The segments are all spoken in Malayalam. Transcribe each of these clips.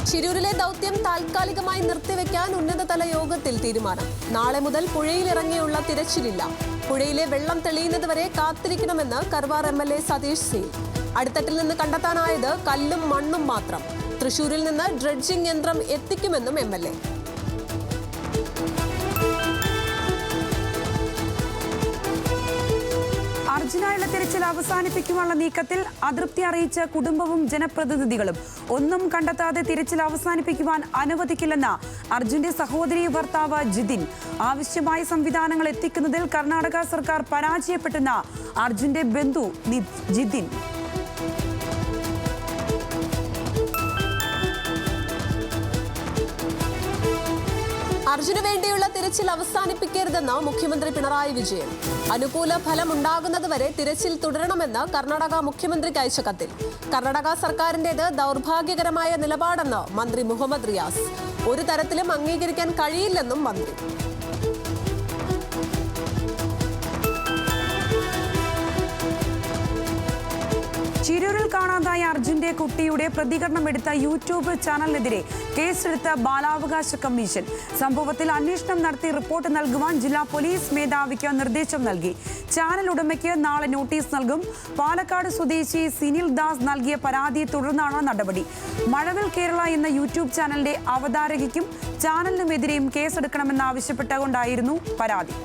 ചിരൂരിലെ ദൗത്യം താൽക്കാലികമായി നിർത്തിവെക്കാൻ ഉന്നതതല യോഗത്തിൽ തീരുമാനം. നാളെ മുതൽ പുഴയിലിറങ്ങിയുള്ള തിരച്ചിലില്ല. പുഴയിലെ വെള്ളം തെളിയുന്നതുവരെ കാത്തിരിക്കണമെന്ന് കർവാർ MLA സതീഷ് സി. അടിത്തട്ടിൽ നിന്ന് കണ്ടെത്താനായത് കല്ലും മണ്ണും മാത്രം. തൃശൂരിൽ നിന്ന് ഡ്രഡ്ജിംഗ് യന്ത്രം എത്തിക്കുമെന്നും MLA. അർജുനായുള്ള തിരച്ചിൽ അവസാനിപ്പിക്കുവാനുള്ള നീക്കത്തിൽ അതൃപ്തി അറിയിച്ച കുടുംബവും ജനപ്രതിനിധികളും. ഒന്നും കണ്ടെത്താതെ തിരച്ചിൽ അവസാനിപ്പിക്കുവാൻ അനുവദിക്കില്ലെന്ന അർജുന്റെ സഹോദരി ഭർത്താവ് ജിതിൻ. ആവശ്യമായ സംവിധാനങ്ങൾ എത്തിക്കുന്നതിൽ കർണാടക സർക്കാർ പരാജയപ്പെട്ടെന്ന അർജുന്റെ ബന്ധു ജിതിൻ. അർജുന് വേണ്ടിയുള്ള തിരച്ചിൽ അവസാനിപ്പിക്കരുതെന്ന് മുഖ്യമന്ത്രി പിണറായി വിജയൻ. അനുകൂല ഫലമുണ്ടാകുന്നതുവരെ തിരച്ചിൽ തുടരണമെന്ന് കർണാടക മുഖ്യമന്ത്രിക്ക് അയച്ച കത്തിൽ. കർണാടക സർക്കാരിന്റേത് ദൗർഭാഗ്യകരമായ നിലപാടെന്ന് മന്ത്രി മുഹമ്മദ് റിയാസ്. ഒരു തരത്തിലും അംഗീകരിക്കാൻ കഴിയില്ലെന്നും മന്ത്രി. ചിരൂരിൽ കാണാതായ അർജുന്റെ കുട്ടിയുടെ പ്രതികരണം എടുത്ത യൂട്യൂബ് ചാനലിനെതിരെ കേസെടുത്ത ബാലാവകാശ കമ്മീഷൻ. സംഭവത്തിൽ അന്വേഷണം നടത്തി റിപ്പോർട്ട് നൽകുവാൻ ജില്ലാ പോലീസ് മേധാവിക്ക് നിർദ്ദേശം നൽകി. ചാനൽ ഉടമയ്ക്ക് നാളെ നോട്ടീസ് നൽകും. പാലക്കാട് സ്വദേശി സിനിൽ ദാസ് നൽകിയ പരാതിയെ തുടർന്നാണ് നടപടി. മഴവിൽ കേരള എന്ന യൂട്യൂബ് ചാനലിന്റെ അവതാരകയ്ക്കും ചാനലിനുമെതിരെയും കേസെടുക്കണമെന്നാവശ്യപ്പെട്ടുകൊണ്ടായിരുന്നു പരാതി.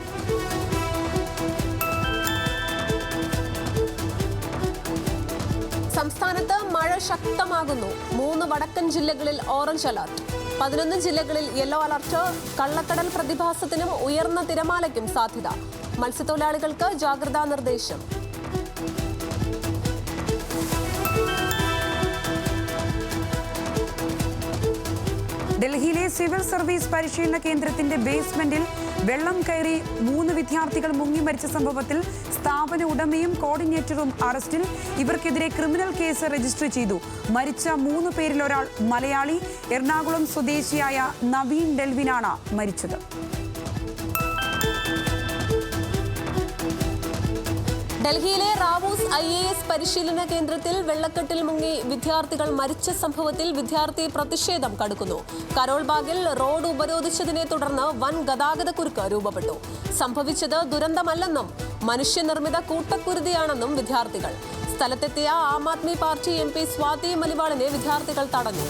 സംസ്ഥാനത്ത് മഴ ശക്തമാകുന്നു. 3 വടക്കൻ ജില്ലകളിൽ ഓറഞ്ച് അലർട്ട്. 11 ജില്ലകളിൽ യെല്ലോ അലർട്ട്. കള്ളക്കടൽ പ്രതിഭാസത്തിനും ഉയർന്ന തിരമാലയ്ക്കും സാധ്യത. മത്സ്യത്തൊഴിലാളികൾക്ക് ജാഗ്രതാ നിർദ്ദേശം. ഡൽഹിയിലെ സിവിൽ സർവീസ് പരിശീലന കേന്ദ്രത്തിന്റെ ബേസ്മെന്റിൽ വെള്ളം കയറി 3 വിദ്യാർത്ഥികൾ മുങ്ങി മരിച്ച സംഭവത്തിൽ സ്ഥാപന ഉടമയും കോർഡിനേറ്ററും അറസ്റ്റിൽ. ഇവർക്കെതിരെ ക്രിമിനൽ കേസ് രജിസ്റ്റർ ചെയ്തു. മരിച്ച 3 പേരിൽ ഒരാൾ മലയാളി. എറണാകുളം സ്വദേശിയായ നവീൻ ഡെൽവിനാണ് മരിച്ചത്. ഡൽഹിയിലെ റാവൂസ് IAS പരിശീലന കേന്ദ്രത്തിൽ വെള്ളക്കെട്ടിൽ മുങ്ങി വിദ്യാർത്ഥികൾ മരിച്ച സംഭവത്തിൽ വിദ്യാർത്ഥി പ്രതിഷേധം കടുക്കുന്നു. കരോൾ ബാഗിൽ റോഡ് ഉപരോധിച്ചതിനെ തുടർന്ന് വൻ ഗതാഗതക്കുരുക്ക് രൂപപ്പെട്ടു. സംഭവിച്ചത് ദുരന്തമല്ലെന്നും മനുഷ്യനിർമ്മിത കൂട്ടക്കുരുതിയാണെന്നും വിദ്യാർത്ഥികൾ. സ്ഥലത്തെത്തിയ ആം ആദ്മി പാർട്ടി MP സ്വാതി മലിവാളിനെ വിദ്യാർത്ഥികൾ തടഞ്ഞു.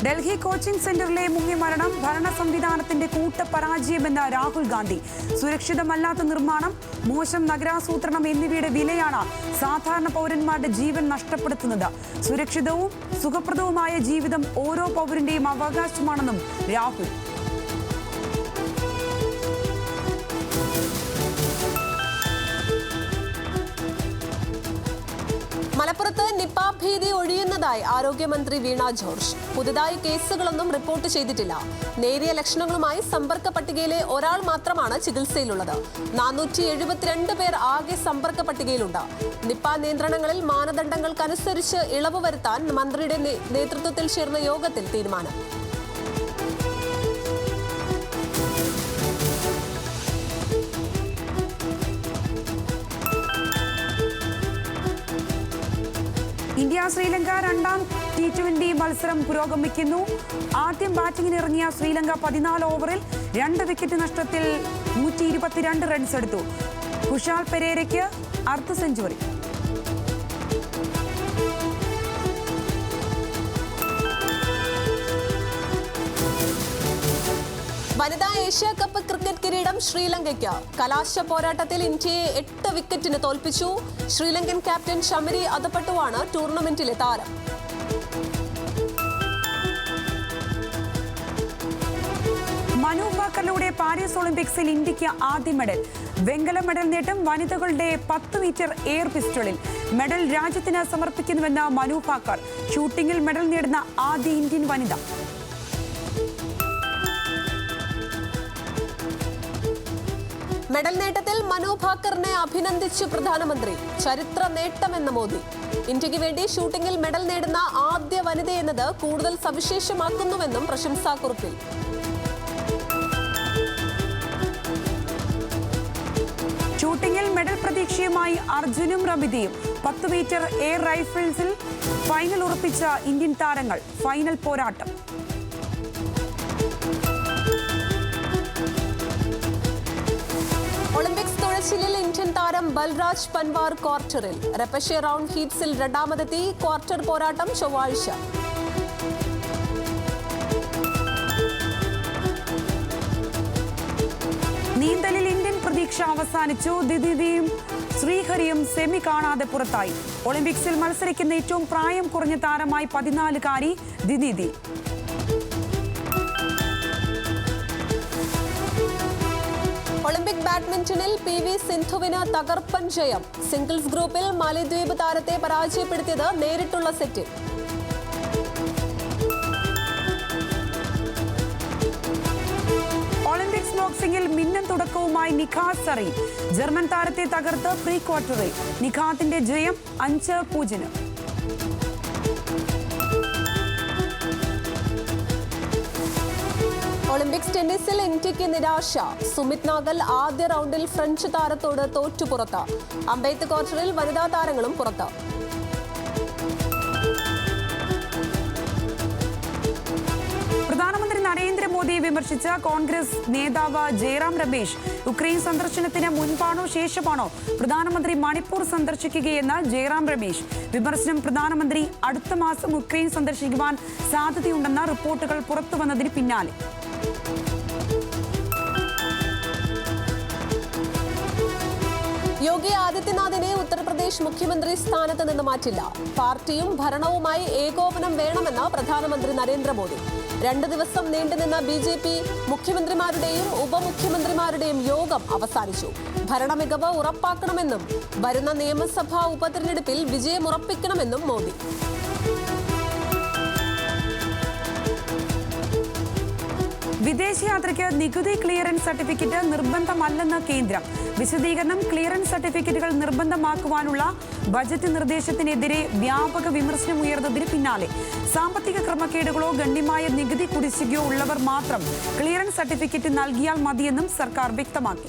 ഡൽഹി കോച്ചിംഗ് സെന്ററിലെ മുങ്ങി മരണം ഭരണ സംവിധാനത്തിന്റെ കൂട്ടപരാജയമെന്ന് രാഹുൽ ഗാന്ധി. സുരക്ഷിതമല്ലാത്ത നിർമ്മാണം, മോശം നഗരാസൂത്രണം എന്നിവയുടെ വിലയാണ് സാധാരണ പൗരന്മാരുടെ ജീവൻ നഷ്ടപ്പെടുത്തുന്നത്. സുരക്ഷിതവും സുഖപ്രദവുമായ ജീവിതം ഓരോ പൗരന്റെയും അവകാശമാണെന്നും രാഹുൽ. മലപ്പുറത്ത് നിപ ഭീതി ഒഴിയുന്നതായി ആരോഗ്യമന്ത്രി വീണ ജോർജ്. പുതുതായി കേസുകളൊന്നും റിപ്പോർട്ട് ചെയ്തിട്ടില്ല. നേരിയ ലക്ഷണങ്ങളുമായി സമ്പർക്ക പട്ടികയിലെ ഒരാൾ മാത്രമാണ് ചികിത്സയിലുള്ളത്. 472 പേർ ആകെ സമ്പർക്ക പട്ടികയിലുണ്ട്. നിപ നിയന്ത്രണങ്ങളിൽ മാനദണ്ഡങ്ങൾക്കനുസരിച്ച് ഇളവ് വരുത്താൻ മന്ത്രിയുടെ നേതൃത്വത്തിൽ ചേർന്ന യോഗത്തിൽ തീരുമാനം. ഇന്ത്യ ശ്രീലങ്ക 2ാം T20 മത്സരം പുരോഗമിക്കുന്നു. ആദ്യം ബാറ്റിംഗിനിറങ്ങിയ ശ്രീലങ്ക 14 ഓവറിൽ 2 വിക്കറ്റ് നഷ്ടത്തിൽ 122 റൺസ് എടുത്തു. കുശാൽ പെരേരയ്ക്ക് അർദ്ധ സെഞ്ചുറി. വനിതാ ഏഷ്യ കപ്പ് ക്രിക്കറ്റ് കിരീടം ശ്രീലങ്കയ്ക്ക്. കലാശ പോരാട്ടത്തിൽ ഇന്ത്യയെ 8 വിക്കറ്റിന് തോൽപ്പിച്ചു. ശ്രീലങ്കൻ ക്യാപ്റ്റൻ ഷമരി അദപട്ടുവാണ് ടൂർണമെന്റിലെ താരം. മനു ഭാക്കറിലൂടെ പാരീസ് ഒളിമ്പിക്സിൽ ഇന്ത്യക്ക് ആദ്യ മെഡൽ. വെങ്കല മെഡൽ നേട്ടം വനിതകളുടെ 10 മീറ്റർ എയർ പിസ്റ്റളിൽ. മെഡൽ രാജ്യത്തിന് സമർപ്പിക്കുന്നുവെന്ന് മനു ഭാക്കർ. ഷൂട്ടിംഗിൽ മെഡൽ നേടുന്ന ആദ്യ ഇന്ത്യൻ വനിത. മെഡൽ നേട്ടത്തിൽ മനു ഭാക്കറിനെ അഭിനന്ദിച്ചു പ്രധാനമന്ത്രി. ചരിത്ര നേട്ടമെന്ന് മോദി. ഇന്ത്യക്ക് വേണ്ടി ഷൂട്ടിംഗിൽ മെഡൽ നേടുന്ന ആദ്യ വനിതയെന്നത് കൂടുതൽ സവിശേഷമാക്കുന്നുവെന്നും പ്രശംസാക്കുറിപ്പിൽ. ഷൂട്ടിംഗിൽ മെഡൽ വിജയപ്രതീക്ഷയുമായി അർജുനും റമിതയും 10 മീറ്റർ എയർ റൈഫിൾസിൽ ഫൈനൽ ഉറപ്പിച്ച ഇന്ത്യൻ താരങ്ങൾ. ഫൈനൽ പോരാട്ടം. ഒളിമ്പിക്സ് തുഴച്ചിലിൽ ഇന്ത്യൻ താരം ബൽരാജ് പൻവാർ ക്വാർട്ടറിൽ. റെപ്പഷെ റൗണ്ട് ഹീറ്റ്സിൽ രണ്ടാമതെത്തി. ക്വാർട്ടർ പോരാട്ടം ചൊവ്വാഴ്ച. നീന്തലിൽ ഇന്ത്യൻ പ്രതീക്ഷ അവസാനിച്ചു. ദിദിയും ശ്രീഹരിയും സെമി കാണാതെ പുറത്തായി. ഒളിമ്പിക്സിൽ മത്സരിക്കുന്ന ഏറ്റവും പ്രായം കുറഞ്ഞ താരമായി 14-കാരി ദിദിതി. ഒളിമ്പിക് ബാഡ്മിന്റണിൽ PV സിന്ധുവിന് തകർപ്പൻ ജയം. സിംഗിൾസ് ഗ്രൂപ്പിൽ മാലിദ്വീപ് താരത്തെ പരാജയപ്പെടുത്തിയത് നേരിട്ടുള്ള സെറ്റിൽ. ഒളിമ്പിക്സ് ബോക്സിംഗിൽ മിന്നൻ തുടക്കവുമായി നിഖാത്ത് സറീൻ. ജർമ്മൻ താരത്തെ തകർത്ത് പ്രീ ക്വാർട്ടറിൽ. നിഖാത്തിന്റെ ജയം 5-0. ഒളിമ്പിക്സ് ടെന്നീസിൽ ഇന്ത്യക്ക് നിരാശ. സുമിത് നാഗൽ ആദ്യ റൗണ്ടിൽ ഫ്രഞ്ച് താരത്തോട് തോറ്റുപുറത്ത്. അമ്പെയ്ത്ത് ക്വാർട്ടറിൽ വനിതാ താരങ്ങളും പുറത്ത്. പ്രധാനമന്ത്രി നരേന്ദ്രമോദിയെ വിമർശിച്ച കോൺഗ്രസ് നേതാവ് ജയറാം രമേശ്. യുക്രൈൻ സന്ദർശനത്തിന് മുൻപാണോ ശേഷമാണോ പ്രധാനമന്ത്രി മണിപ്പൂർ സന്ദർശിക്കുകയെന്ന് ജയറാം രമേശ്. വിമർശനം പ്രധാനമന്ത്രി അടുത്ത മാസം യുക്രൈൻ സന്ദർശിക്കുവാൻ സാധ്യതയുണ്ടെന്ന റിപ്പോർട്ടുകൾ പുറത്തുവന്നതിന് പിന്നാലെ. യോഗി ആദിത്യനാഥിനെ ഉത്തർപ്രദേശ് മുഖ്യമന്ത്രി സ്ഥാനത്ത് നിന്ന് മാറ്റില്ല. പാർട്ടിയും ഭരണവുമായി ഏകോപനം വേണമെന്ന് പ്രധാനമന്ത്രി നരേന്ദ്രമോദി. 2 ദിവസം നീണ്ടുനിന്ന BJP മുഖ്യമന്ത്രിമാരുടെയും ഉപമുഖ്യമന്ത്രിമാരുടെയും യോഗം അവസാനിച്ചു. ഭരണമികവ് ഉറപ്പാക്കണമെന്നും വരുന്ന നിയമസഭാ ഉപതെരഞ്ഞെടുപ്പിൽ വിജയമുറപ്പിക്കണമെന്നും മോദി. വിദേശയാത്രയ്ക്ക് നികുതി ക്ലിയറൻസ് സർട്ടിഫിക്കറ്റ് നിർബന്ധമല്ലെന്ന് കേന്ദ്രം. വിശദീകരണം. ക്ലിയറൻസ് സർട്ടിഫിക്കറ്റുകൾ നിർബന്ധമാക്കുവാനുള്ള ബജറ്റ് നിർദ്ദേശത്തിനെതിരെ വ്യാപക വിമർശനം ഉയർന്നതിന് പിന്നാലെ സാമ്പത്തിക ക്രമക്കേടുകളോ ഗണ്യമായ നികുതി കുടിശ്ശികയോ ഉള്ളവർ മാത്രം ക്ലിയറൻസ് സർട്ടിഫിക്കറ്റ് നൽകിയാൽ മതിയെന്നും സർക്കാർ വ്യക്തമാക്കി.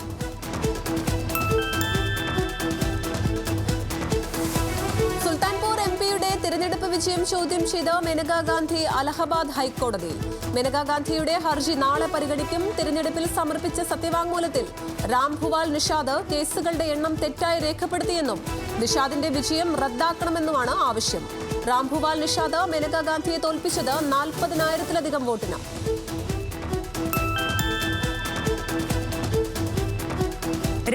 സുൽത്താൻപൂർ MP-യുടെ തിരഞ്ഞെടുപ്പ് വിജയം ചോദ്യം ചെയ്ത് മേനകാ ഗാന്ധി അലഹബാദ് ഹൈക്കോടതിയിൽ. മേനകാ ഗാന്ധിയുടെ ഹർജി നാളെ പരിഗണിക്കും. തിരഞ്ഞെടുപ്പിൽ സമർപ്പിച്ച സത്യവാങ്മൂലത്തിൽ രാംഭുവാൽ നിഷാദ് കേസുകളുടെ എണ്ണം തെറ്റായി രേഖപ്പെടുത്തിയെന്നും നിഷാദിന്റെ വിജയം റദ്ദാക്കണമെന്നുമാണ് ആവശ്യം. രാംഭുവാൽ നിഷാദ് മേനകാ ഗാന്ധിയെ തോൽപ്പിച്ചത് 40,000-ലധികം വോട്ടിന്.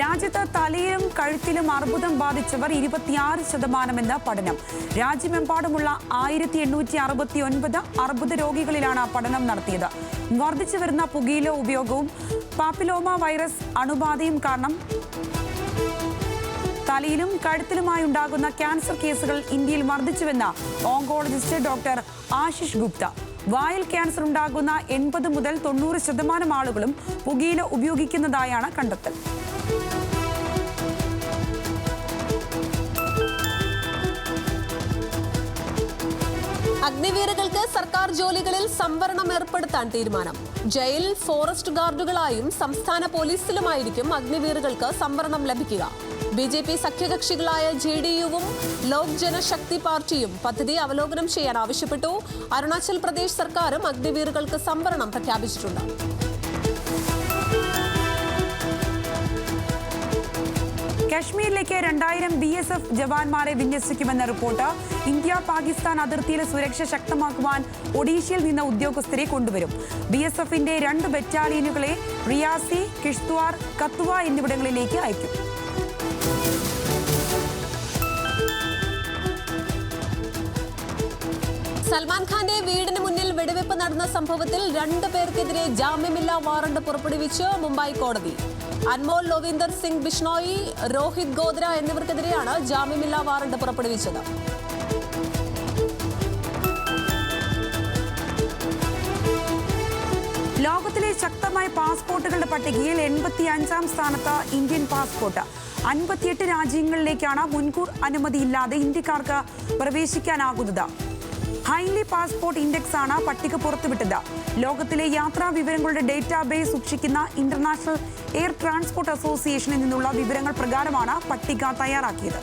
രാജ്യത്ത് തലയിലും കഴുത്തിലും അർബുദം ബാധിച്ചവർ 26% പഠനം. രാജ്യമെമ്പാടുമുള്ള 1869 അർബുദ രോഗികളിലാണ് പഠനം നടത്തിയത്. വർദ്ധിച്ചു വരുന്ന പുകയില ഉപയോഗവും പാപ്പിലോമ വൈറസ് അണുബാധയും കാരണം തലയിലും കഴുത്തിലുമായി ഉണ്ടാകുന്ന ക്യാൻസർ കേസുകൾ ഇന്ത്യയിൽ വർദ്ധിച്ചുവെന്ന് ഓങ്കോളജിസ്റ്റ് ഡോക്ടർ ആശിഷ് ഗുപ്ത. വായൽ ക്യാൻസർ ഉണ്ടാകുന്ന 80 മുതൽ 90% ആളുകളും പുകയില ഉപയോഗിക്കുന്നതായാണ് കണ്ടെത്തൽ. അഗ്നിവീറുകൾക്ക് സർക്കാർ ജോലികളിൽ സംവരണം ഏർപ്പെടുത്താൻ തീരുമാനം. ജയിൽ, ഫോറസ്റ്റ് ഗാർഡുകളായും സംസ്ഥാന പോലീസിലുമായിരിക്കും അഗ്നിവീറുകൾക്ക് സംവരണം ലഭിക്കുക. BJP സഖ്യകക്ഷികളായ JDU-വും ലോക് ജനശക്തി പാർട്ടിയും പദ്ധതി അവലോകനം ചെയ്യാൻ ആവശ്യപ്പെട്ടു. അരുണാചൽ പ്രദേശ് സർക്കാരും അഗ്നിവീറുകൾക്ക് സംവരണം പ്രഖ്യാപിച്ചിട്ടുണ്ട്. കശ്മീരിലേക്ക് 2000 BSF ജവാന്മാരെ വിന്യസിക്കുമെന്ന റിപ്പോർട്ട്. ഇന്ത്യ പാകിസ്ഥാൻ അതിർത്തിയിലെ സുരക്ഷ ശക്തമാക്കുവാൻ ഒഡീഷയിൽ നിന്ന് ഉദ്യോഗസ്ഥരെ കൊണ്ടുവരും. BSF-ന്റെ 2 ബറ്റാലിയനുകളെ റിയാസി, കിഷ്ത്വാർ, കത്വ എന്നിവിടങ്ങളിലേക്ക് അയക്കും. സൽമാൻ ഖാന്റെ വീടിന് മുന്നിൽ വെടിവെപ്പ് നടന്ന സംഭവത്തിൽ 2 പേർക്കെതിരെ ജാമ്യമില്ലാ വാറണ്ട് പുറപ്പെടുവിച്ച് മുംബൈ കോടതി. അൻമോൾ ലോവീന്ദർ സിംഗ് ബിഷ്ണോയി, രോഹിത് ഗോദ്ര എന്നിവർക്കെതിരെയാണ് ജാമ്യമില്ലാ വാറണ്ട് പുറപ്പെടുവിച്ചത്. ലോകത്തിലെ ശക്തമായ പാസ്പോർട്ടുകളുടെ പട്ടികയിൽ 85-ാം സ്ഥാനത്ത് ഇന്ത്യൻ പാസ്പോർട്ട്. 58 രാജ്യങ്ങളിലേക്കാണ് മുൻകൂർ അനുമതിയില്ലാതെ ഇന്ത്യക്കാർക്ക് പ്രവേശിക്കാനാകുന്നത്. ഹൈലി പാസ്പോർട്ട് ഇൻഡെക്സ് ആണ് പട്ടിക പുറത്തുവിട്ടത്. ലോകത്തിലെ യാത്രാ വിവരങ്ങളുടെ ഡേറ്റാബേസ് സൂക്ഷിക്കുന്ന ഇന്റർനാഷണൽ എയർ ട്രാൻസ്പോർട്ട് അസോസിയേഷനിൽ നിന്നുള്ള വിവരങ്ങൾ പ്രകാരമാണ് പട്ടിക തയ്യാറാക്കിയത്.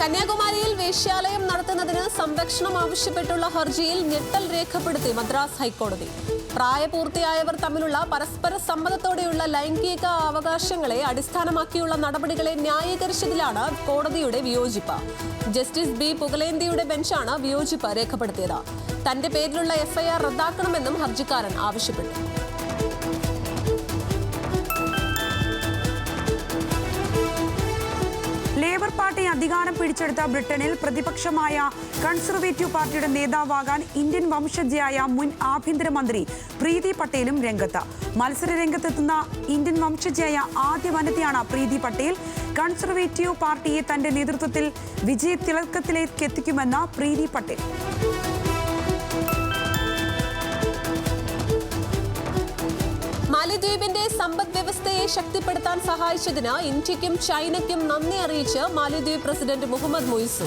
കന്യാകുമാരിയിൽ വേശ്യാലയം നടത്തുന്നതിന് സംരക്ഷണം ആവശ്യപ്പെട്ടുള്ള ഹർജിയിൽ ഞെട്ടൽ രേഖപ്പെടുത്തി മദ്രാസ് ഹൈക്കോടതി. പ്രായപൂർത്തിയായവർ തമ്മിലുള്ള പരസ്പര സമ്മതത്തോടെയുള്ള ലൈംഗിക അവകാശങ്ങളെ അടിസ്ഥാനമാക്കിയുള്ള നടപടികളെ ന്യായീകരിച്ചതിലാണ് കോടതിയുടെ വിയോജിപ്പ്. ജസ്റ്റിസ് ബി പുകലേന്തിയുടെ ബെഞ്ചാണ് വിയോജിപ്പ് രേഖപ്പെടുത്തിയത്. തന്റെ പേരിലുള്ള എഫ്ഐആർ റദ്ദാക്കണമെന്നും ഹർജിക്കാരൻ ആവശ്യപ്പെട്ടു. ലേബർ പാർട്ടി അധികാരം പിടിച്ചെടുത്ത ബ്രിട്ടനിൽ പ്രതിപക്ഷമായ കൺസർവേറ്റീവ് പാർട്ടിയുടെ നേതാവാകാൻ ഇന്ത്യൻ വംശജയായ മുൻ ആഭ്യന്തരമന്ത്രി പ്രീതി പട്ടേലും രംഗത്ത്. മത്സര രംഗത്തെത്തുന്ന ഇന്ത്യൻ വംശജയായ ആദ്യ വനിതയാണ് പ്രീതി പട്ടേൽ. കൺസർവേറ്റീവ് പാർട്ടിയെ തന്റെ നേതൃത്വത്തിൽ വിജയത്തിളക്കത്തിലേക്ക് എത്തിക്കുമെന്ന് പ്രീതി പട്ടേൽ. മാലിദ്വീപിന്റെ സമ്പദ് വ്യവസ്ഥയെ ശക്തിപ്പെടുത്താൻ സഹായിച്ചതിന് ഇന്ത്യക്കും ചൈനയ്ക്കും നന്ദി അറിയിച്ച് മാലിദ്വീപ് പ്രസിഡന്റ് മുഹമ്മദ് മുയിസു.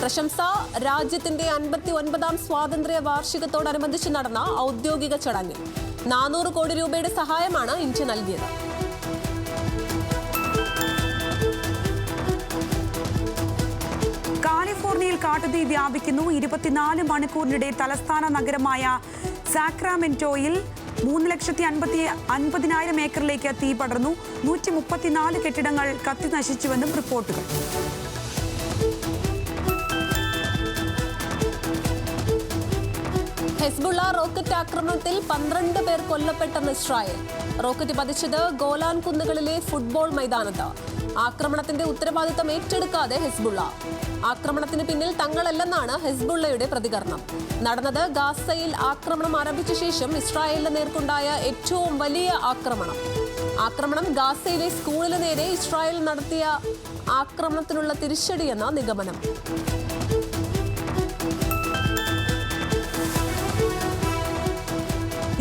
പ്രശംസ രാജ്യത്തിന്റെ 59ാം സ്വാതന്ത്ര്യ വാർഷികത്തോടനുബന്ധിച്ച് നടന്ന ഔദ്യോഗിക ചടങ്ങിൽ 400 കോടി രൂപയുടെ സഹായമാണ് ഇന്ത്യ നൽകിയത്. കാലിഫോർണിയയിൽ കാട്ടുതീ വ്യാപിക്കുന്നു. 24 മണിക്കൂറിനിടെ തലസ്ഥാന നഗരമായ സാക്രാമെന്റോയിൽ 3,50,000 ഏക്കറിലേക്ക് തീ പടർന്നു. 134 കെട്ടിടങ്ങൾ കത്തി നശിച്ചുവെന്നും റിപ്പോർട്ടുകൾ. ഹെസ്ബുള്ള റോക്കറ്റ് ആക്രമണത്തിൽ 12 പേർ കൊല്ലപ്പെട്ടെന്ന് ഇസ്രായേൽ. റോക്കറ്റ് പതിച്ചത് ഗോലാൻ കുന്നുകളിലെ ഫുട്ബോൾ മൈതാനത്ത്. ആക്രമണത്തിന്റെ ഉത്തരവാദിത്തം ഏറ്റെടുക്കാതെ ഹെസ്ബുള്ള. ആക്രമണത്തിന് പിന്നിൽ തങ്ങളല്ലെന്നാണ് ഹെസ്ബുള്ളയുടെ പ്രതികരണം. നടന്നത് ഗാസയിൽ ആക്രമണം ആരംഭിച്ച ശേഷം ഇസ്രായേലിന് നേർക്കുണ്ടായ ഏറ്റവും വലിയ ആക്രമണം ഗാസയിലെ സ്കൂളിന് നേരെ ഇസ്രായേൽ നടത്തിയ ആക്രമണത്തിനുള്ള തിരിച്ചടിയെന്ന നിഗമനം.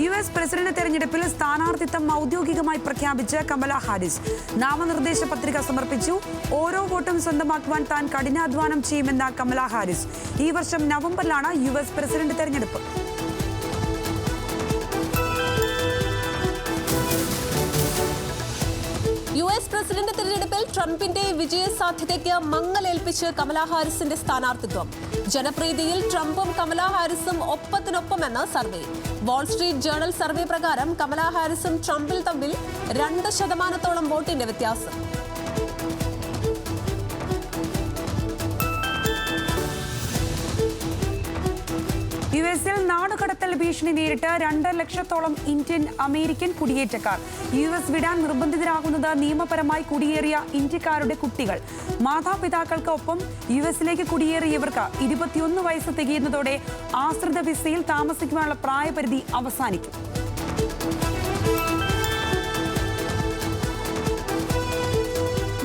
US പ്രസിഡന്റ് തെരഞ്ഞെടുപ്പിൽ സ്ഥാനാർത്ഥിത്വം ഔദ്യോഗികമായി പ്രഖ്യാപിച്ച് കമല ഹാരിസ്. നാമനിർദ്ദേശ പത്രിക സമർപ്പിച്ചു. ഓരോ വോട്ടും സ്വന്തമാക്കുവാൻ താൻ കഠിനാധ്വാനം ചെയ്യുമെന്ന കമല ഹാരിസ്. ഈ വർഷം നവംബറിലാണ് US പ്രസിഡന്റ് തെരഞ്ഞെടുപ്പ്. US പ്രസിഡന്റ് തെരഞ്ഞെടുപ്പിൽ ട്രംപിന്റെ വിജയസാധ്യതയ്ക്ക് മങ്ങലേൽപ്പിച്ച് കമല ഹാരിസിന്റെ സ്ഥാനാർത്ഥിത്വം. ജനപ്രീതിയിൽ ട്രംപും കമല ഹാരിസും ഒപ്പത്തിനൊപ്പമെന്ന് സർവേ. വാൾസ്ട്രീറ്റ് ജേർണൽ സർവേ പ്രകാരം കമല ഹാരിസും ട്രംപിൽ തമ്മിൽ 2% വോട്ടിന്റെ വ്യത്യാസം. US-ൽ നാടുകടത്തൽ ഭീഷണി നേരിട്ട് 2 ലക്ഷത്തോളം ഇന്ത്യൻ അമേരിക്കൻ കുടിയേറ്റക്കാർ. US വിടാൻ നിർബന്ധിതരാകുന്നത് നിയമപരമായി കുടിയേറിയ ഇന്ത്യക്കാരുടെ കുട്ടികൾ. മാതാപിതാക്കൾക്ക് ഒപ്പം US-ലേക്ക് കുടിയേറിയവർക്ക് 21 വയസ്സ് തികയുന്നതോടെ ആശ്രിത വിസയിൽ താമസിക്കുവാനുള്ള പ്രായപരിധി അവസാനിക്കും.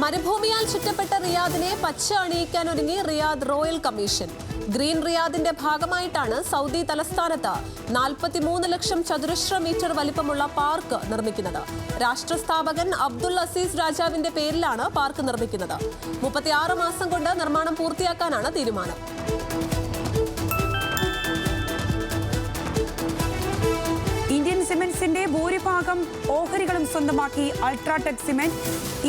മരുഭൂമിയാൽ ചുറ്റപ്പെട്ട റിയാദിനെ പച്ച അണിയിക്കാൻ ഒരുങ്ങി റിയാദ് റോയൽ കമ്മീഷൻ. ഗ്രീൻ റിയാദിന്റെ ഭാഗമായിട്ടാണ് സൗദി തലസ്ഥാനത്ത് 43 ലക്ഷം ചതുരശ്ര മീറ്റർ വലിപ്പമുള്ള പാർക്ക് നിർമ്മിക്കുന്നത്. രാഷ്ട്രസ്ഥാപകൻ അബ്ദുൽ അസീസ് രാജാവിന്റെ പേരിലാണ് പാർക്ക് നിർമ്മിക്കുന്നത്. 36 മാസം കൊണ്ട് നിർമ്മാണം പൂർത്തിയാക്കാനാണ് തീരുമാനം. ഇന്ത്യൻ സിമന്റ്സിന്റെ ഭൂരിഭാഗം ഓഹരികളും സ്വന്തമാക്കി അൾട്രാടെക് സിമന്റ്.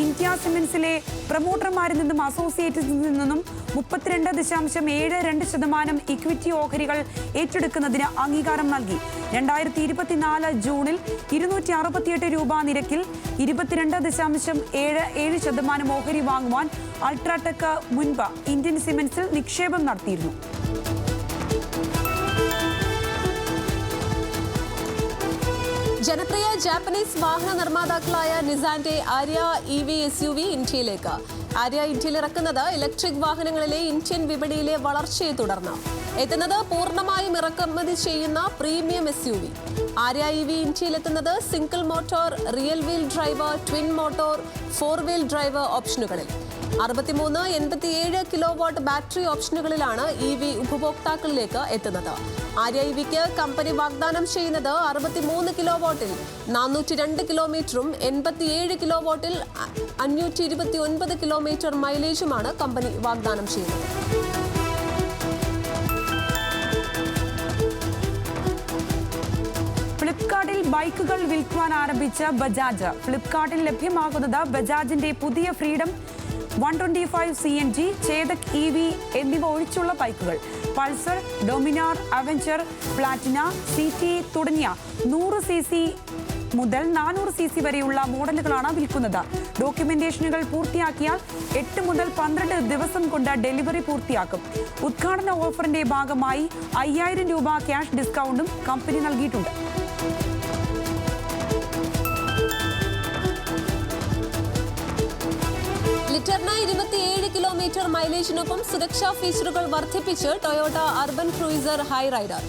ഇന്ത്യ സിമന്റ്സിലെ പ്രൊമോട്ടർമാരിൽ നിന്നും അസോസിയേറ്റ്സിൽ നിന്നും 32.72% ഇക്വിറ്റി ഓഹരികൾ ഏറ്റെടുക്കുന്നതിന് അംഗീകാരം നൽകി. 2024 ജൂണിൽ 268 രൂപ നിരക്കിൽ 22.77% ഓഹരി വാങ്ങുവാൻ അൾട്രാടെക് മുൻപ് ഇന്ത്യൻ സിമന്റ്സിൽ നിക്ഷേപം നടത്തിയിരുന്നു. ജനപ്രിയ ജാപ്പനീസ് വാഹന നിർമ്മാതാക്കളായ നിസാന്റെ ആര്യ EV SUV ഇന്ത്യയിലേക്ക്. ആര്യ ഇന്ത്യയിൽ ഇറക്കുന്നത് ഇലക്ട്രിക് വാഹനങ്ങളിലെ ഇന്ത്യൻ വിപണിയിലെ വളർച്ചയെ തുടർന്ന്. എത്തുന്നത് പൂർണ്ണമായും ഇറക്കുമതി ചെയ്യുന്ന പ്രീമിയം SUV. ആര്യ EV ഇന്ത്യയിലെത്തുന്നത് single motor, rear wheel drive, twin motor, 4 wheel drive ഓപ്ഷനുകളിൽ. 63, 87 കിലോവാട്ട് ബാറ്ററി ഓപ്ഷനുകളിലാണ് EV ഉപഭോക്താക്കളിലേക്ക് എത്തുന്നത്. ആര്യ EVക്ക് കമ്പനി വാഗ്ദാനം ചെയ്യുന്നത് 63 കിലോവാട്ടിൽ 402 കിലോമീറ്ററും 87 കിലോവാട്ടിൽ 529 കിലോമീറ്റർ മൈലേജുമാണ് കമ്പനി വാഗ്ദാനം ചെയ്യുന്നത്. ബൈക്കുകൾ വിൽക്കുവാൻ ആരംഭിച്ച ബജാജ്. ഫ്ലിപ്കാർട്ടിൽ ലഭ്യമാകുന്നത് ബജാജിന്റെ പുതിയ ഫ്രീഡം 125 CNG, ചേതക് EV എന്നിവ ഒഴിച്ചുള്ള ബൈക്കുകൾ. Pulsar, Dominar, avenger, Platina, CT തുടങ്ങിയ 100cc മുതൽ 400cc വരെയുള്ള മോഡലുകളാണ് വിൽക്കുന്നത്. ഡോക്യുമെന്റേഷനുകൾ പൂർത്തിയാക്കിയാൽ 8 മുതൽ 12 ദിവസം കൊണ്ട് ഡെലിവറി പൂർത്തിയാക്കും. ഉദ്ഘാടന ഓഫറിന്റെ ഭാഗമായി 5000 രൂപ ക്യാഷ് ഡിസ്കൗണ്ടും കമ്പനി നൽകിയിട്ടുണ്ട്. ലിറ്ററിന് 27 കിലോമീറ്റർ മൈലേജിനൊപ്പം സുരക്ഷാ ഫീച്ചറുകൾ വർദ്ധിപ്പിച്ച് Toyota Urban Cruiser Hyryder.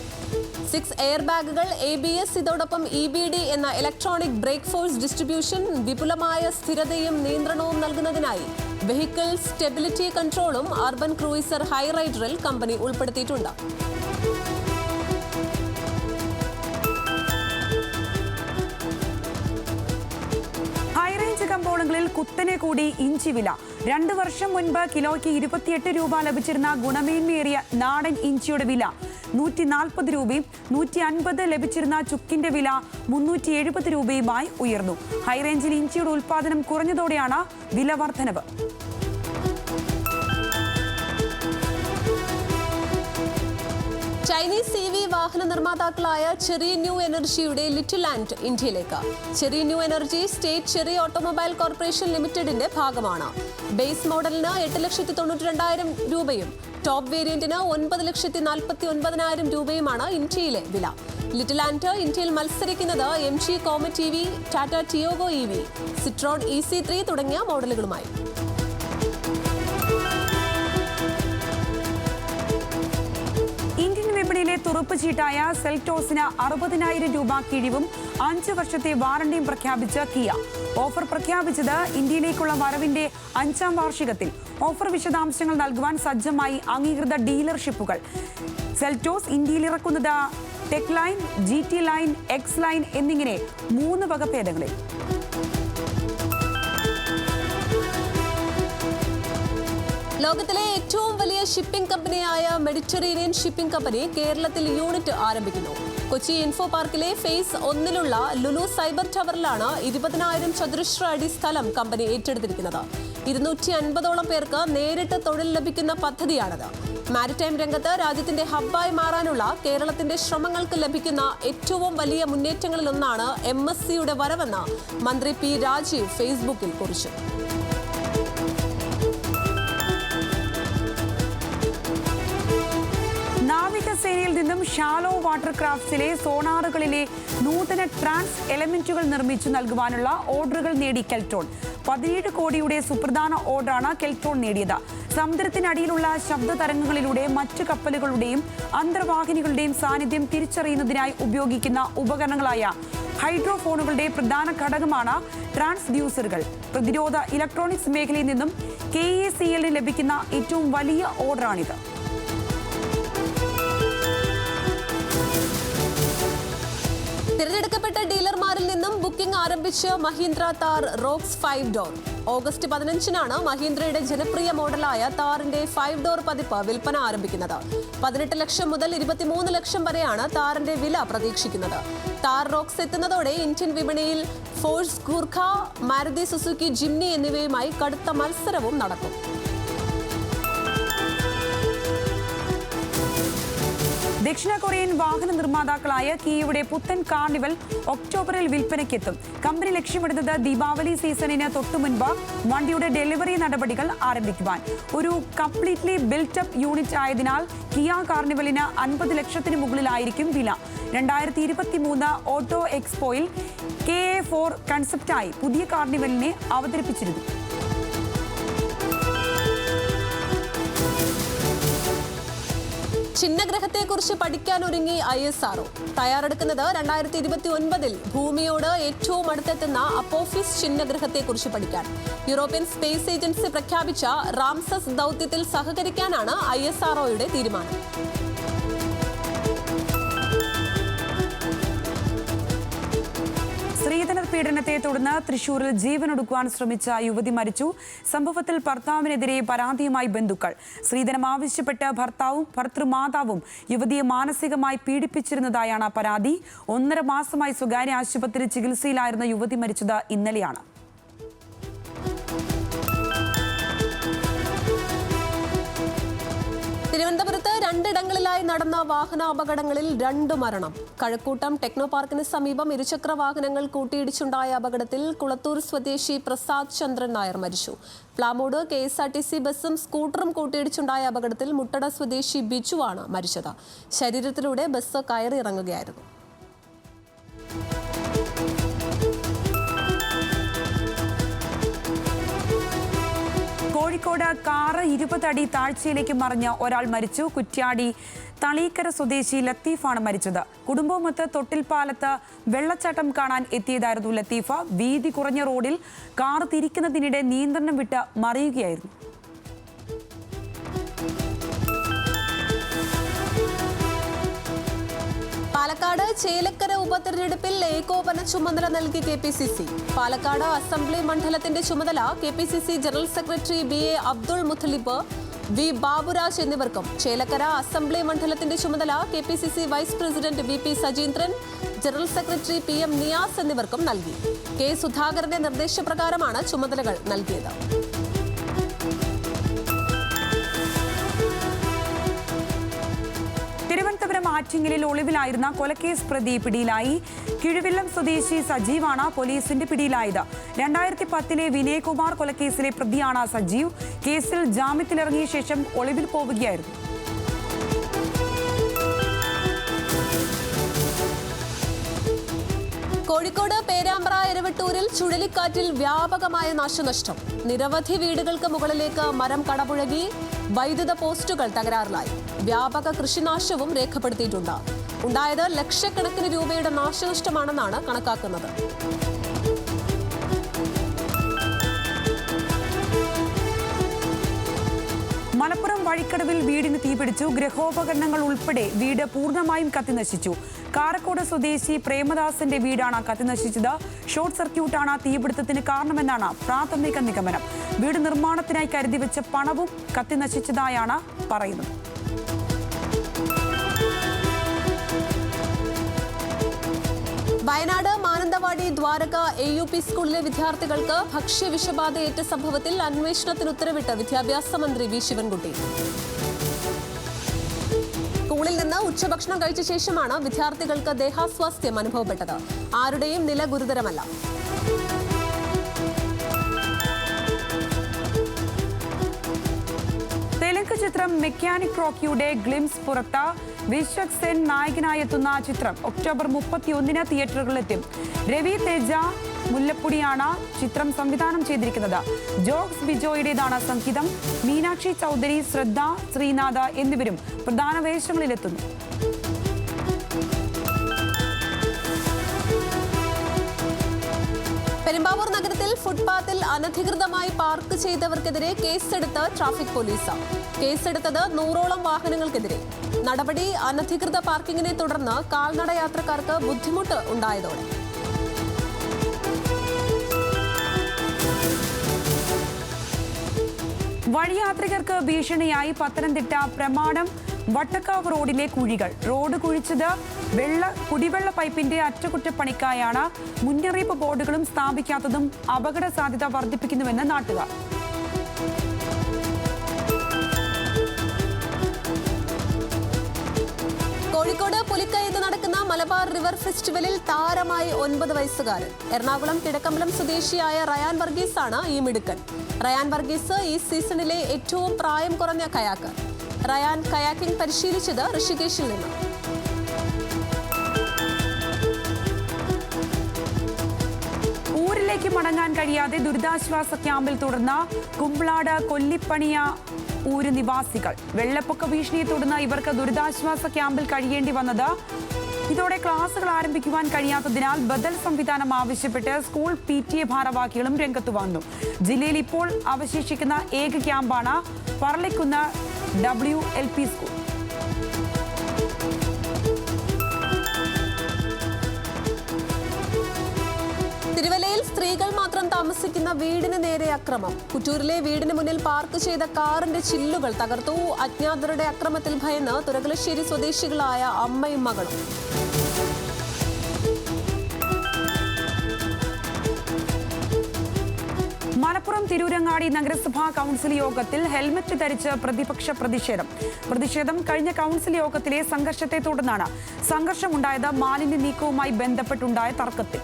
6 air ബാഗുകൾ, ABS, ഇതോടൊപ്പം EBD എന്ന ഇലക്ട്രോണിക് ബ്രേക്ക് ഫോഴ്സ് ഡിസ്ട്രിബ്യൂഷൻ, വിപുലമായ സ്ഥിരതയും നിയന്ത്രണവും നൽകുന്നതിനായി വെഹിക്കിൾ സ്റ്റെബിലിറ്റി കൺട്രോളും അർബൻ ക്രൂയിസർ ഹൈറൈഡറിൽ കമ്പനി ഉൾപ്പെടുത്തിയിട്ടുണ്ട്. കമ്പോളങ്ങളിൽ കുത്തനെ കൂടി ഇഞ്ചി വില. 2 വർഷം മുൻപ് കിലോയ്ക്ക് 28 രൂപ ലഭിച്ചിരുന്ന ഗുണമേന്മയേറിയ നാടൻ ഇഞ്ചിയുടെ വില 140 രൂപയും 150 ലഭിച്ചിരുന്ന ചുക്കിന്റെ വില 370 രൂപയുമായി ഉയർന്നു. ഹൈറേഞ്ചിൽ ഇഞ്ചിയുടെ ഉൽപ്പാദനം കുറഞ്ഞതോടെയാണ് വില വർധനവ്. ചൈനീസ് EV വാഹന നിർമ്മാതാക്കളായ ചെറി ന്യൂ എനർജിയുടെ ലിറ്റിൽ ആൻഡ് ഇന്ത്യയിലേക്ക്. Cherry new energy state cherry automobile corporation ലിമിറ്റഡിന്റെ ഭാഗമാണ്. ബേസ് മോഡലിന് 8,92,000 രൂപയും ടോപ്പ് വേരിയന്റിന് 9,49,000 രൂപയുമാണ് ഇന്ത്യയിലെ വില. ലിറ്റിൽ ആൻഡ് ഇന്ത്യയിൽ മത്സരിക്കുന്നത് MG Comet EV, Tata Tiago EV, Citroen EC3 തുടങ്ങിയ മോഡലുകളുമായി. ഇന്ത്യൻ വിപണിയിലെ തുറുപ്പ് ചീട്ടായ സെൽറ്റോസിന് 60,000 രൂപ കിഴിവും 5 വർഷത്തെ വാറണ്ടിയും പ്രഖ്യാപിച്ച കിയ. ഓഫർ പ്രഖ്യാപിച്ചത് ഇന്ത്യയിലേക്കുള്ള വരവിന്റെ 5ാം വാർഷികത്തിൽ. ഓഫർ വിശദാംശങ്ങൾ നൽകുവാൻ സജ്ജമായി അംഗീകൃത ഡീലർഷിപ്പുകൾ. സെൽറ്റോസ് ഇന്ത്യയിൽ ഇറക്കുന്നത് tech line, GT line, X line എന്നിങ്ങനെ 3 വകഭേദങ്ങളിൽ. ലോകത്തിലെ ഏറ്റവും വലിയ ഷിപ്പിംഗ് കമ്പനിയായ മെഡിറ്ററേനിയൻ ഷിപ്പിംഗ് കമ്പനി കേരളത്തിൽ യൂണിറ്റ് ആരംഭിക്കുന്നു. കൊച്ചി ഇൻഫോ പാർക്കിലെ ഫേസ് 1-ലുള്ള ലുലു സൈബർ ടവറിലാണ് 20,000 ചതുരശ്ര അടി സ്ഥലം കമ്പനി ഏറ്റെടുത്തിരിക്കുന്നത്. 250ഓളം പേർക്ക് നേരിട്ട് തൊഴിൽ ലഭിക്കുന്ന പദ്ധതിയാണിത്. മാരിടൈം രംഗത്ത് രാജ്യത്തിന്റെ ഹബ്ബായി മാറാനുള്ള കേരളത്തിന്റെ ശ്രമങ്ങൾക്ക് ലഭിക്കുന്ന ഏറ്റവും വലിയ മുന്നേറ്റങ്ങളിലൊന്നാണ് MSCയുടെ വരവെന്ന് മന്ത്രി P. രാജീവ് ഫേസ്ബുക്കിൽ കുറിച്ചു. നാവികസേനയിൽ നിന്നും ഷാലോ വാട്ടർ ക്രാഫ്റ്റ്സിലെ സോണാറുകളിലെ നൂതന ട്രാൻസ് എലമെന്റുകൾ നിർമ്മിച്ചു നൽകുവാനുള്ള ഓർഡറുകൾ നേടി കെൽട്രോൺ. 17 കോടിയുടെ സുപ്രധാന ഓർഡറാണ് കെൽട്രോൺ നേടിയത്. സമുദ്രത്തിനടിയിലുള്ള ശബ്ദ തരംഗങ്ങളിലൂടെ മറ്റു കപ്പലുകളുടെയും അന്തർവാഹിനികളുടെയും സാന്നിധ്യം തിരിച്ചറിയുന്നതിനായി ഉപയോഗിക്കുന്ന ഉപകരണങ്ങളായ ഹൈഡ്രോഫോണുകളുടെ പ്രധാന ഘടകമാണ് ട്രാൻസ്ഡ്യൂസറുകൾ. പ്രതിരോധ ഇലക്ട്രോണിക്സ് മേഖലയിൽ നിന്നും KACL ലഭിക്കുന്ന ഏറ്റവും വലിയ ഓർഡറാണിത്. തിരഞ്ഞെടുക്കപ്പെട്ട ഡീലർമാരിൽ നിന്നും ബുക്കിംഗ് ആരംഭിച്ച് Mahindra Thar Roxx 5 door. August 15-നാണ് മഹീന്ദ്രയുടെ ജനപ്രിയ മോഡലായ താറിന്റെ 5 ഡോർ പതിപ്പ് വിൽപ്പന ആരംഭിക്കുന്നത്. 18 ലക്ഷം മുതൽ 23 ലക്ഷം വരെയാണ് താറിന്റെ വില പ്രതീക്ഷിക്കുന്നത്. താർ റോക്സ് എത്തുന്നതോടെ ഇന്ത്യൻ വിപണിയിൽ Force Gurkha, Maruti Suzuki Jimny എന്നിവയുമായി കടുത്ത മത്സരവും നടക്കും. ദക്ഷിണ കൊറിയൻ വാഹന നിർമ്മാതാക്കളായ കിയയുടെ പുത്തൻ കാർണിവൽ ഒക്ടോബറിൽ വിൽപ്പനയ്ക്കെത്തും. കമ്പനി ലക്ഷ്യമിടുന്നത് ദീപാവലി സീസണിന് തൊട്ടുമുൻപ് വണ്ടിയുടെ ഡെലിവറി നടപടികൾ ആരംഭിക്കുവാൻ. ഒരു കംപ്ലീറ്റ്ലി ബിൽറ്റ് അപ്പ് യൂണിറ്റ് ആയതിനാൽ കിയ കാർണിവലിന് 50 ലക്ഷത്തിന് മുകളിലായിരിക്കും വില. 2023 ഓട്ടോ എക്സ്പോയിൽ KA4 കൺസെപ്റ്റായി പുതിയ കാർണിവലിനെ അവതരിപ്പിച്ചിരുന്നു. ചിഹ്നഗ്രഹത്തെക്കുറിച്ച് പഠിക്കാനൊരുങ്ങി ISRO. തയ്യാറെടുക്കുന്നത് 2029-ൽ ഭൂമിയോട് ഏറ്റവും അടുത്തെത്തുന്ന അപ്പോഫിസ് ചിഹ്നഗ്രഹത്തെക്കുറിച്ച് പഠിക്കാൻ. യൂറോപ്യൻ സ്പേസ് ഏജൻസി പ്രഖ്യാപിച്ച റാംസസ് ദൗത്യത്തിൽ സഹകരിക്കാനാണ് ISROയുടെ തീരുമാനം. ശ്രീധരൻ പീഡനത്തെ തുടർന്ന് തൃശൂരിൽ ജീവനൊടുക്കുവാൻ ശ്രമിച്ച യുവതി മരിച്ചു. സംഭവത്തിൽ ഭർത്താവിനെതിരെ പരാതിയുമായി ബന്ധുക്കൾ. സ്ത്രീധനം ആവശ്യപ്പെട്ട് ഭർത്താവും ഭർത്തൃമാതാവും യുവതിയെ മാനസികമായി പീഡിപ്പിച്ചിരുന്നതായാണ് പരാതി. 1.5 മാസമായി സ്വകാര്യ ആശുപത്രിയിൽ ചികിത്സയിലായിരുന്ന യുവതി മരിച്ചത് ഇന്നലെയാണ്. തിരുവനന്തപുരത്ത് 2 ഇടങ്ങളിലായി നടന്ന വാഹനാപകടങ്ങളിൽ 2 മരണം. കഴക്കൂട്ടം ടെക്നോ പാർക്കിന് സമീപം ഇരുചക്ര വാഹനങ്ങൾ കൂട്ടിയിടിച്ചുണ്ടായ അപകടത്തിൽ കുളത്തൂർ സ്വദേശി പ്രസാദ് ചന്ദ്രൻ നായർ മരിച്ചു. പ്ലാമൂട് KSRTC ബസും സ്കൂട്ടറും കൂട്ടിയിടിച്ചുണ്ടായ അപകടത്തിൽ മുട്ടട സ്വദേശി ബിജുവാണ് മരിച്ചത്. ശരീരത്തിലൂടെ ബസ് കയറിയിറങ്ങുകയായിരുന്നു. കോഴിക്കോട് കാറ് 20 അടി താഴ്ചയിലേക്ക് മറിഞ്ഞ് ഒരാൾ മരിച്ചു. കുറ്റ്യാടി തളീക്കര സ്വദേശി ലത്തീഫാണ് മരിച്ചത്. കുടുംബമൊത്ത് തൊട്ടിൽപ്പാലത്ത് വെള്ളച്ചാട്ടം കാണാൻ എത്തിയതായിരുന്നു ലത്തീഫ. വീതി കുറഞ്ഞ റോഡിൽ കാർ തിരിക്കുന്നതിനിടെ നിയന്ത്രണം വിട്ട് മറിയുകയായിരുന്നു. പാലക്കാട് ചേലക്കര ഉപതെരഞ്ഞെടുപ്പിൽ ഏകോപന ചുമതല നൽകി KPCC. പാലക്കാട് അസംബ്ലി മണ്ഡലത്തിന്റെ ചുമതല KPCC general secretary BA Abdul Muthalib, V Baburaj എന്നിവർക്കും, ചേലക്കര അസംബ്ലി മണ്ഡലത്തിന്റെ ചുമതല KPCC vice president VP Sajeendran, general secretary PM Niyas എന്നിവർക്കും നൽകി. K സുധാകരന്റെ നിർദ്ദേശപ്രകാരമാണ് ചുമതലകൾ നൽകിയത്. തിരുവനന്തപുരം ആറ്റിങ്ങലിൽ ഒളിവിലായിരുന്ന കൊലക്കേസ് പ്രതി പിടിയിലായി. കിഴുവില്ലം സ്വദേശി സജീവാണ് പോലീസിന്റെ പിടിയിലായത്. 2010 വിനയകുമാർ കൊലക്കേസിലെ പ്രതിയാണ് സജീവ്. കേസിൽ ജാമ്യത്തിലിറങ്ങിയ ശേഷം ഒളിവിൽ പോവുകയായിരുന്നു. കോഴിക്കോട് പേരാമ്പ്ര എരവട്ടൂരിൽ ചുഴലിക്കാറ്റിൽ വ്യാപകമായ നാശനഷ്ടം. നിരവധി വീടുകൾക്ക് മുകളിലേക്ക് മരം കടപുഴകി. വൈദ്യുത പോസ്റ്റുകൾ തകരാറിലായി. വ്യാപക കൃഷിനാശവും രേഖപ്പെടുത്തിയിട്ടുണ്ട്. ഉണ്ടായത് ലക്ഷക്കണക്കിന് രൂപയുടെ നാശനഷ്ടമാണെന്നാണ് കണക്കാക്കുന്നത്. മലപ്പുറം വഴിക്കടവിൽ വീടിന് തീപിടിച്ചു. ഗൃഹോപകരണങ്ങൾ ഉൾപ്പെടെ വീട് പൂർണ്ണമായും കത്തിനശിച്ചു. കാരക്കോട് സ്വദേശി പ്രേമദാസന്റെ വീടാണ് കത്തിനശിച്ചത്. ഷോർട്ട് സർക്യൂട്ടാണ് തീപിടുത്തത്തിന് കാരണമെന്നാണ് പ്രാഥമിക നിഗമനം. വീട് നിർമ്മാണത്തിനായി കരുതി വെച്ച പണവും കത്തിനശിച്ചതായാണ് പറയുന്നത്. വയനാട് മാനന്തവാടി ദ്വാരക AUP സ്കൂളിലെ വിദ്യാർത്ഥികൾക്ക് ഭക്ഷ്യവിഷബാധയേറ്റ സംഭവത്തിൽ അന്വേഷണത്തിന് ഉത്തരവിട്ട് വിദ്യാഭ്യാസ മന്ത്രി V ശിവൻകുട്ടി. സ്കൂളിൽ നിന്ന് ഉച്ചഭക്ഷണം കഴിച്ച ശേഷമാണ് വിദ്യാർത്ഥികൾക്ക് ദേഹാസ്വാസ്ഥ്യം അനുഭവപ്പെട്ടത്. ആരുടെയും നില ഗുരുതരമല്ല. തെലുങ്ക് ചിത്രം മെക്കാനിക് റോക്കിയുടെ ഗ്ലിംസ് പുറത്ത്. വിശ്വക് സെൻ നായകനായെത്തുന്ന ചിത്രം ഒക്ടോബർ 31 തിയേറ്ററുകളിലെത്തും. രവി തേജ മുല്ലപ്പുടിയാണ് ചിത്രം സംവിധാനം ചെയ്തിരിക്കുന്നത്. ജോക്സ് ബിജോയുടേതാണ് സംഗീതം. മീനാക്ഷി ചൗധരി, ശ്രദ്ധ, ശ്രീനാഥ് എന്നിവരും പ്രധാന വേഷങ്ങളിലെത്തുന്നു. പെരുമ്പാവൂർ നഗരത്തിൽ ഫുട്പാത്തിൽ അനധികൃതമായി പാർക്ക് ചെയ്തവർക്കെതിരെ കേസെടുത്ത് ട്രാഫിക് പോലീസ്. കേസെടുത്തത് 100ഓളം വാഹനങ്ങൾക്കെതിരെ. നടപടി അനധികൃത പാർക്കിങ്ങിനെ തുടർന്ന് കാൽനട യാത്രക്കാർക്ക് ബുദ്ധിമുട്ട് ഉണ്ടായതോടെ. വഴിയാത്രികർക്ക് ഭീഷണിയായി പത്തനംതിട്ട പ്രമാണം വട്ടക്കാവ് റോഡിലെ കുഴികൾ. റോഡ് കുഴിച്ചത് കുടിവെള്ള പൈപ്പിന്റെ അറ്റകുറ്റപ്പണിക്കായാണ്. മുന്നറിയിപ്പ് ബോർഡുകളും സ്ഥാപിക്കാത്തതും അപകട സാധ്യത വർദ്ധിപ്പിക്കുന്നുവെന്ന് നാട്ടുകാർ. കോഴിക്കോട് പുലിക്കയത്ത് നടക്കുന്ന മലബാർ റിവർ ഫെസ്റ്റിവലിൽ താരമായി 9 വയസ്സുകാരൻ. എറണാകുളം കിഴക്കമ്പലം സ്വദേശിയായ റയാൻ വർഗീസ് ആണ് ഈ മിടുക്കൻ. റയാൻ വർഗീസ് ഈ സീസണിലെ ഏറ്റവും പ്രായം കുറഞ്ഞ കയാക്കർ. റയാൻ കയാക്കിംഗ് പരിശീലിച്ചത് ഋഷികേശിൽ നിന്ന്. ഊരിലേക്ക് മടങ്ങാൻ കഴിയാതെ ദുരിതാശ്വാസ ക്യാമ്പിൽ തുടർന്ന കുമ്പളാട് കൊല്ലിപ്പണിയ ഊര് നിവാസികൾ. വെള്ളപ്പൊക്ക ഭീഷണിയെ തുടർന്ന് ഇവർക്ക് ദുരിതാശ്വാസ ക്യാമ്പിൽ കഴിയേണ്ടി വന്നത്. ഇതോടെ ക്ലാസുകൾ ആരംഭിക്കുവാൻ കഴിയാത്തതിനാൽ ബദൽ സംവിധാനം ആവശ്യപ്പെട്ട് സ്കൂൾ PTA ഭാരവാഹികളും രംഗത്തു വന്നു. ജില്ലയിൽ ഇപ്പോൾ അവശേഷിക്കുന്ന ഏക ക്യാമ്പാണ് പറളിക്കുന്ന് WLP സ്കൂൾ. സ്ത്രീകൾ മാത്രം താമസിക്കുന്ന വീടിന് നേരെ അക്രമം. കുറ്റൂരിലെ വീടിന് മുന്നിൽ പാർക്ക് ചെയ്ത കാറിന്റെ ചില്ലുകൾ തകർത്തു. അജ്ഞാതരുടെ അക്രമത്തിൽ ഭയന്ന് തുരകലശ്ശേരി സ്വദേശികളായ അമ്മയും മകളും. മലപ്പുറം തിരൂരങ്ങാടി നഗരസഭാ കൗൺസിൽ യോഗത്തിൽ ഹെൽമറ്റ് ധരിച്ച് പ്രതിപക്ഷ പ്രതിഷേധം കഴിഞ്ഞ കൗൺസിൽ യോഗത്തിലെ സംഘർഷത്തെ തുടർന്നാണ് സംഘർഷമുണ്ടായത്. മാലിന്യ നീക്കവുമായി ബന്ധപ്പെട്ടുണ്ടായ തർക്കത്തിൽ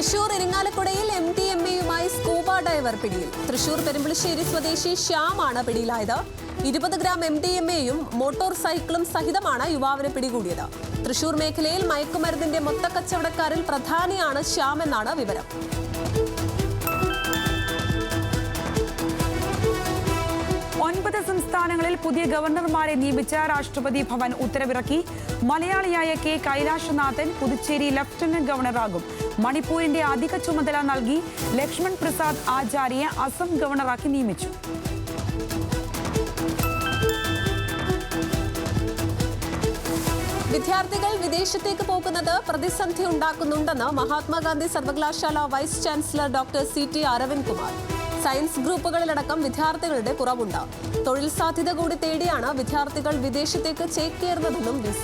തൃശൂർ ഇരിങ്ങാലക്കുടയിൽ MDMA-യുമായി സ്കൂബ ഡൈവർ പിടിയിൽ. തൃശൂർ പെരുമ്പളിശ്ശേരി സ്വദേശി ശ്യാമാണ് പിടിയിലായത്. 20 ഗ്രാം MDMA-യും മോട്ടോർ സൈക്കിളും സഹിതമാണ് യുവാവിനെ പിടികൂടിയത്. തൃശൂർ മേഖലയിൽ മയക്കുമരുന്നിന്റെ മൊത്തക്കച്ചവടക്കാരിൽ പ്രധാനിയാണ് ശ്യാം എന്നാണ് വിവരം. സംസ്ഥാനങ്ങളിൽ പുതിയ ഗവർണർമാരെ നിയമിച്ച രാഷ്ട്രപതി ഭവൻ ഉത്തരവിറക്കി. മലയാളിയായ K. കൈലാഷനാഥൻ പുതുച്ചേരി ലഫ്റ്റനന്റ് ഗവർണറാകും. മണിപ്പൂരിന്റെ അധിക ചുമതല നൽകി ലക്ഷ്മൺ പ്രസാദ് ആചാര്യയെ അസം ഗവർണറാക്കി നിയമിച്ചു. വിദ്യാർത്ഥികൾ വിദേശത്തേക്ക് പോകുന്നത് പ്രതിസന്ധി ഉണ്ടാക്കുന്നുണ്ടെന്ന് മഹാത്മാഗാന്ധി സർവകലാശാല vice chancellor doctor CT Aravind Kumar. Science ഗ്രൂപ്പുകളിലടക്കം വിദ്യാർത്ഥികളുടെ കുറവുണ്ട്. തൊഴിൽ സാധ്യത കൂടി തേടിയാണ് വിദ്യാർത്ഥികൾ വിദേശത്തേക്ക് ചേക്കേറുന്നതെന്നും VC.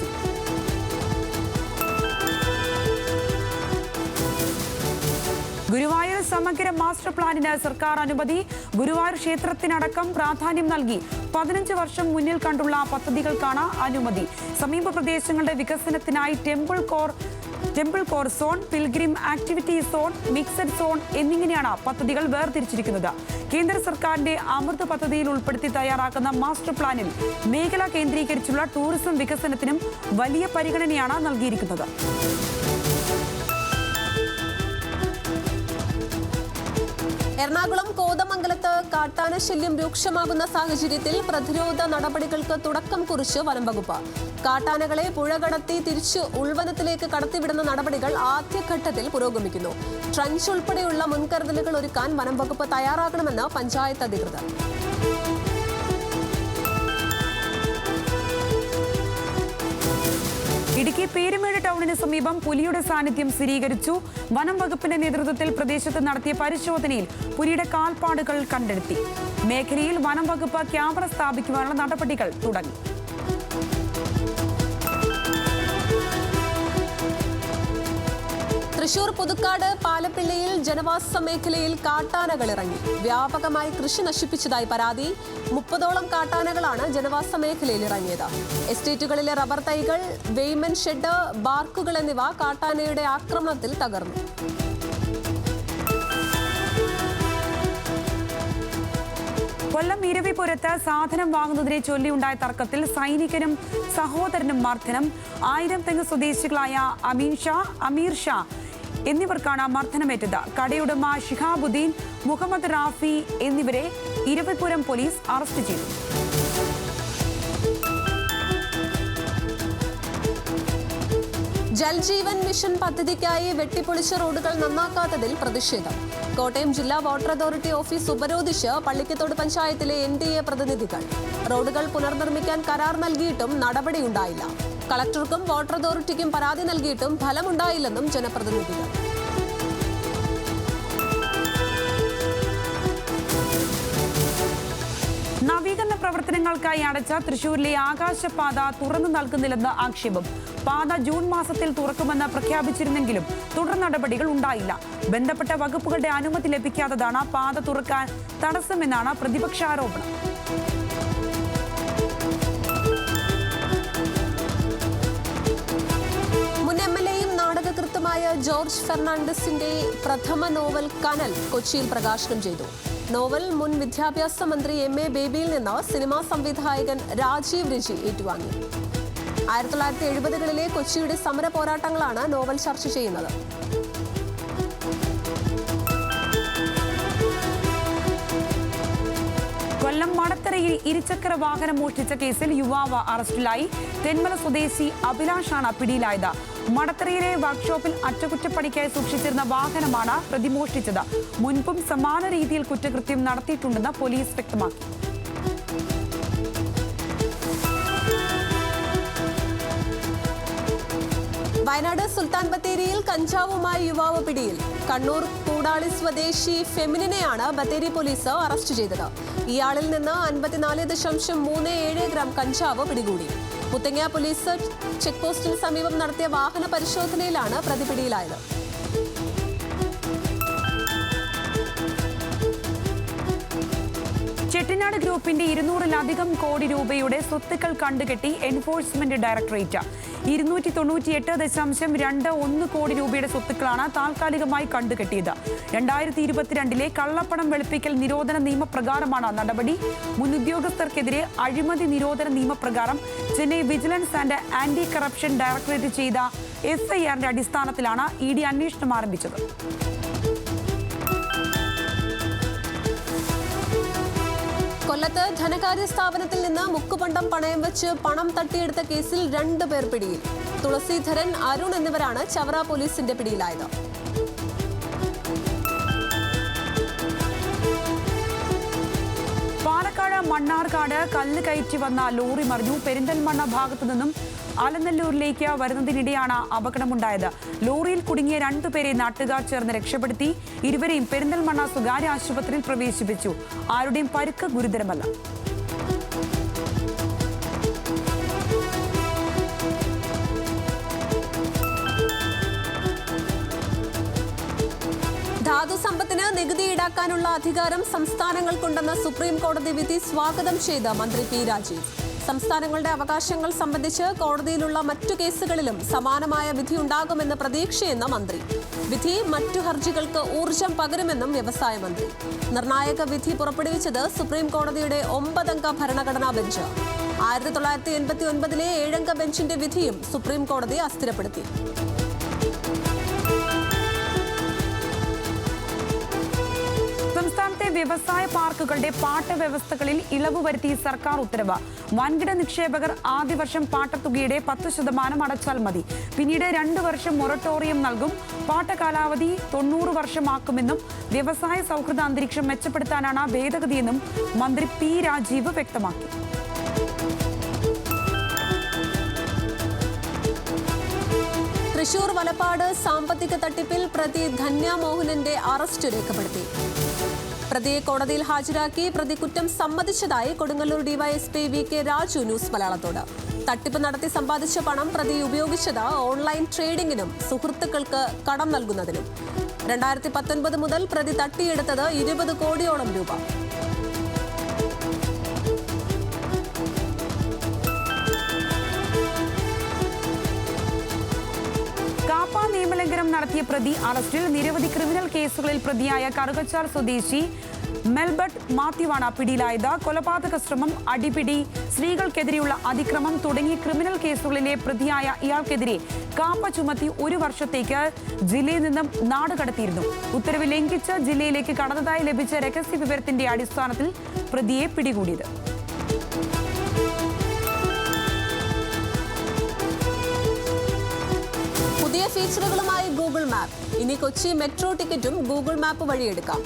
ഗുരുവായൂർ സമഗ്ര മാസ്റ്റർ പ്ലാനിന് സർക്കാർ അനുമതി. ഗുരുവായൂർ ക്ഷേത്രത്തിനടക്കം പ്രാധാന്യം നൽകി 15 വർഷം മുന്നിൽ കണ്ടുള്ള പദ്ധതികൾക്കാണ് അനുമതി. സമീപ പ്രദേശങ്ങളുടെ വികസനത്തിനായി temple core zone, pilgrim activity zone, mixed zone എന്നിങ്ങനെയാണ് പദ്ധതികൾ വേർതിരിച്ചിരിക്കുന്നത്. കേന്ദ്ര സർക്കാരിന്റെ അമൃത് പദ്ധതിയിൽ ഉൾപ്പെടുത്തി തയ്യാറാക്കുന്ന മാസ്റ്റർ പ്ലാനിൽ മേഖല കേന്ദ്രീകരിച്ചുള്ള ടൂറിസം വികസനത്തിനും വലിയ പരിഗണനയാണ് നൽകിയിരിക്കുന്നത്. എറണാകുളം കോതമംഗലത്ത് കാട്ടാന ശല്യം രൂക്ഷമാകുന്ന സാഹചര്യത്തിൽ പ്രതിരോധ നടപടികൾക്ക് തുടക്കം കുറിച്ച് വനംവകുപ്പ്. കാട്ടാനകളെ പുഴ കടത്തി തിരിച്ച് ഉൾവനത്തിലേക്ക് കടത്തിവിടുന്ന നടപടികൾ ആദ്യഘട്ടത്തിൽ പുരോഗമിക്കുന്നു. ട്രഞ്ച് ഉൾപ്പെടെയുള്ള മുൻകരുതലുകൾ ഒരുക്കാൻ വനംവകുപ്പ് തയ്യാറാകണമെന്ന് പഞ്ചായത്ത് അധികൃതർ. ഇടുക്കി പീരുമേട് ടൗണിന് സമീപം പുലിയുടെ സാന്നിധ്യം സ്ഥിരീകരിച്ചു. വനം വകുപ്പിന്റെ നേതൃത്വത്തിൽ പ്രദേശത്ത് നടത്തിയ പരിശോധനയിൽ പുലിയുടെ കാൽപ്പാടുകൾ കണ്ടെത്തി. മേഖലയിൽ വനം വകുപ്പ് ക്യാമറ സ്ഥാപിക്കുവാനുള്ള നടപടികൾ തുടങ്ങി. തൃശൂർ പുതുക്കാട് പാലപ്പിള്ളിയിൽ ജനവാസ മേഖലയിൽ കാട്ടാനകൾ ഇറങ്ങി. വ്യാപകമായി കൃഷി നശിപ്പിച്ചതായി പരാതി. 30ഓളം കാട്ടാനകളാണ് ജനവാസ മേഖലയിൽ ഇറങ്ങിയത്. എസ്റ്റേറ്റുകളിലെ റബ്ബർ തൈകൾ, വെയ്മൻ ഷെഡ്, ബാർക്കുകൾ എന്നിവ കാട്ടാനയുടെ ആക്രമണത്തിൽ തകർന്നു. കൊല്ലം ഇരവിപുരത്ത് സാധനം വാങ്ങുന്നതിനെ ചൊല്ലിയുണ്ടായ തർക്കത്തിൽ സൈനികനും സഹോദരനും മർദ്ദനം. 1000 തെങ്ങ് സ്വദേശികളായ അമീർ ഷാ എന്നിവർക്കാണ് മർദ്ദനമേറ്റത്. കടയുടമ ഷിഹാബുദ്ദീൻ, മുഹമ്മദ് റാഫി എന്നിവരെ ഇരവിപുരം പോലീസ് അറസ്റ്റ് ചെയ്തു. ജൽജീവൻ മിഷൻ പദ്ധതിക്കായി വെട്ടിപ്പൊളിച്ച റോഡുകൾ നന്നാക്കാത്തതിൽ പ്രതിഷേധം. കോട്ടയം ജില്ലാ വാട്ടർ അതോറിറ്റി ഓഫീസ് ഉപരോധിച്ച് പള്ളിക്കത്തോട് പഞ്ചായത്തിലെ NDA പ്രതിനിധികൾ. റോഡുകൾ പുനർനിർമ്മിക്കാൻ കരാർ നൽകിയിട്ടും നടപടിയുണ്ടായില്ല. കളക്ടർക്കും വാട്ടർ അതോറിറ്റിക്കും പരാതി നൽകിയിട്ടും ഫലമുണ്ടായില്ലെന്നും ജനപ്രതിനിധികൾ. നവീകരണ പ്രവർത്തനങ്ങൾക്കായി അടച്ച തൃശൂരിലെ ആകാശപാത തുറന്നു നൽകുന്നില്ലെന്ന് ആക്ഷേപം. പാത ജൂൺ മാസത്തിൽ തുറക്കുമെന്ന് പ്രഖ്യാപിച്ചിരുന്നെങ്കിലും തുടർ നടപടികൾ ഉണ്ടായില്ല. ബന്ധപ്പെട്ട വകുപ്പുകളുടെ അനുമതി ലഭിക്കാത്തതാണ് പാത തുറക്കാൻ തടസ്സമെന്നാണ് പ്രതിപക്ഷാരോപണം. മുൻ MLA-യും നാടകകൃത്തുമായ ജോർജ് ഫെർണാണ്ടസിന്റെ പ്രഥമ നോവൽ കനൽ കൊച്ചിയിൽ പ്രകാശനം ചെയ്തു. നോവൽ മുൻ വിദ്യാഭ്യാസ മന്ത്രി MA ബേബിയിൽ നിന്ന് സിനിമാ സംവിധായകൻ രാജീവ് രുചി ഏറ്റുവാങ്ങി. 1970കളിലെ കൊച്ചിയുടെ സമര പോരാട്ടങ്ങളാണ് നോവൽ ചർച്ച ചെയ്യുന്നത്. കൊല്ലം മടത്തറയിൽ ഇരുചക്ര വാഹനം മോഷ്ടിച്ച കേസിൽ യുവാവ് അറസ്റ്റിലായി. തെന്മല സ്വദേശി അഭിലാഷാണ് പിടിയിലായത്. മടത്തറയിലെ വർക്ക്ഷോപ്പിൽ അറ്റകുറ്റപ്പണിക്കായി സൂക്ഷിച്ചിരുന്ന വാഹനമാണ് പ്രതി മോഷ്ടിച്ചത്. മുൻപും സമാന രീതിയിൽ കുറ്റകൃത്യം നടത്തിയിട്ടുണ്ടെന്ന് പോലീസ് വ്യക്തമാക്കി. വയനാട് സുൽത്താൻ ബത്തേരിയിൽ കഞ്ചാവുമായി യുവാവ് പിടിയിൽ. കണ്ണൂർ കൂടാളി സ്വദേശി ഫെമിനിനെയാണ് ബത്തേരി പോലീസ് അറസ്റ്റ് ചെയ്തത്. ഇയാളിൽ നിന്ന് 54.37 ഗ്രാം കഞ്ചാവ് പിടികൂടി. മുത്തങ്ങ പോലീസ് ചെക്ക് പോസ്റ്റിന് സമീപം നടത്തിയ വാഹന പരിശോധനയിലാണ് പ്രതി പിടിയിലായത്. ചെട്ടിനാട് ഗ്രൂപ്പിന്റെ 200-ലധികം കോടി രൂപയുടെ സ്വത്തുക്കൾ കണ്ടുകെട്ടി എൻഫോഴ്സ്മെന്റ് ഡയറക്ടറേറ്റ്. 290.21 കോടി രൂപയുടെ സ്വത്തുക്കളാണ് താൽക്കാലികമായി കണ്ടുകെട്ടിയത്. 2022 കള്ളപ്പണം വെളുപ്പിക്കൽ നിരോധന നിയമപ്രകാരമാണ് നടപടി. മുൻ ഉദ്യോഗസ്ഥർക്കെതിരെ അഴിമതി നിരോധന നിയമപ്രകാരം Chennai vigilance and anti corruption directorate ചെയ്ത FIRന്റെ അടിസ്ഥാനത്തിലാണ് ED അന്വേഷണം ആരംഭിച്ചത്. കൊല്ലത്ത് ധനകാര്യ സ്ഥാപനത്തിൽ നിന്ന് മുക്കുപണ്ടം പണയം വെച്ച് പണം തട്ടിയെടുത്ത കേസിൽ 2 പേർ പിടിയിൽ. തുളസീധരൻ, അരുൺ എന്നിവരാണ് ചവറ പോലീസിന്റെ പിടിയിലായത്. പാലക്കാട് മണ്ണാർക്കാട് കല്ല് കയറ്റി വന്ന ലോറി മറിഞ്ഞു. പെരിന്തൽമണ്ണ ഭാഗത്തു നിന്നും ആലനല്ലൂരിലേക്ക് വരുന്നതിനിടെയാണ് അപകടമുണ്ടായത്. ലോറിയിൽ കുടുങ്ങിയ 2 പേരെ നാട്ടുകാർ ചേർന്ന് രക്ഷപ്പെടുത്തി. ഇരുവരെയും പെരിന്തൽമണ്ണ സ്വകാര്യ ആശുപത്രിയിൽ പ്രവേശിപ്പിച്ചു. ആരുടെയും പരിക്ക് ഗുരുതരമല്ല. ധാതു സമ്പത്തിന് നികുതി ഈടാക്കാനുള്ള അധികാരം സംസ്ഥാനങ്ങൾക്കുണ്ടെന്ന സുപ്രീം കോടതി വിധി സ്വാഗതം ചെയ്ത മന്ത്രി P. രാജീവ്. സംസ്ഥാനങ്ങളുടെ അവകാശങ്ങൾ സംബന്ധിച്ച് കോടതിയിലുള്ള മറ്റു കേസുകളിലും സമാനമായ വിധിയുണ്ടാകുമെന്ന് പ്രതീക്ഷയെന്ന മന്ത്രി. വിധി മറ്റു ഹർജികൾക്ക് ഊർജം പകരുമെന്നും വ്യവസായ മന്ത്രി. നിർണായക വിധി പുറപ്പെടുവിച്ചത് സുപ്രീം കോടതിയുടെ 9-അംഗ ഭരണഘടനാ ബെഞ്ച്. 1989 7-അംഗ ബെഞ്ചിന്റെ വിധിയും സുപ്രീം കോടതി അസ്ഥിരപ്പെടുത്തി. സംസ്ഥാനത്തെ വ്യവസായ പാർക്കുകളുടെ പാട്ട വ്യവസ്ഥകളിൽ ഇളവ് വരുത്തി സർക്കാർ ഉത്തരവ്. വൻകിട നിക്ഷേപകർ ആദ്യ വർഷം പാട്ടത്തുകയുടെ 10% അടച്ചാൽ മതി. പിന്നീട് 2 വർഷം മൊറട്ടോറിയം നൽകും. പാട്ട കാലാവധി 90 വർഷമാക്കുമെന്നും വ്യവസായ സൗഹൃദ അന്തരീക്ഷം മെച്ചപ്പെടുത്താനാണ് ഭേദഗതിയെന്നും മന്ത്രി P. രാജീവ് വ്യക്തമാക്കി. തൃശൂർ വലപ്പാട് സാമ്പത്തിക തട്ടിപ്പിൽ പ്രതി ധന്യ മോഹനന്റെ അറസ്റ്റ് രേഖപ്പെടുത്തി. പ്രതിയെ കോടതിയിൽ ഹാജരാക്കി. പ്രതി കുറ്റം സമ്മതിച്ചതായി Kodungallur DYSP VK Raju news മലയാളത്തോട്. തട്ടിപ്പ് നടത്തി സമ്പാദിച്ച പണം പ്രതി ഉപയോഗിച്ചത് ഓൺലൈൻ ട്രേഡിംഗിനും സുഹൃത്തുക്കൾക്ക് കടം നൽകുന്നതിനും. 2019 മുതൽ പ്രതി തട്ടിയെടുത്തത് 20 കോടിയോളം രൂപ. കാപ്പ നിയമലംഘനം നടത്തിയ പ്രതി അറസ്റ്റിൽ. നിരവധി ക്രിമിനൽ കേസുകളിൽ പ്രതിയായ കറുകച്ചാൽ സ്വദേശി മെൽബർട്ട് മാത്യുവാണ് പിടിയിലായത്. കൊലപാതക ശ്രമം, അടിപിടി, സ്ത്രീകൾക്കെതിരെയുള്ള അതിക്രമം തുടങ്ങിയ ക്രിമിനൽ കേസുകളിലെ പ്രതിയായ ഇയാൾക്കെതിരെ കാപ്പ ചുമത്തി 1 വർഷത്തേക്ക് ജില്ലയിൽ നിന്നും നാടുകടത്തിയിരുന്നു. ഉത്തരവ് ലംഘിച്ച് ജില്ലയിലേക്ക് കടന്നതായി ലഭിച്ച രഹസ്യ വിവരത്തിന്റെ അടിസ്ഥാനത്തിൽ പ്രതിയെ പിടികൂടിയത്. പുതിയ ഫീച്ചറുകളുമായി ഗൂഗിൾ മാപ്പ്. ഇനി കൊച്ചി മെട്രോ ടിക്കറ്റും ഗൂഗിൾ മാപ്പ് വഴി എടുക്കാം.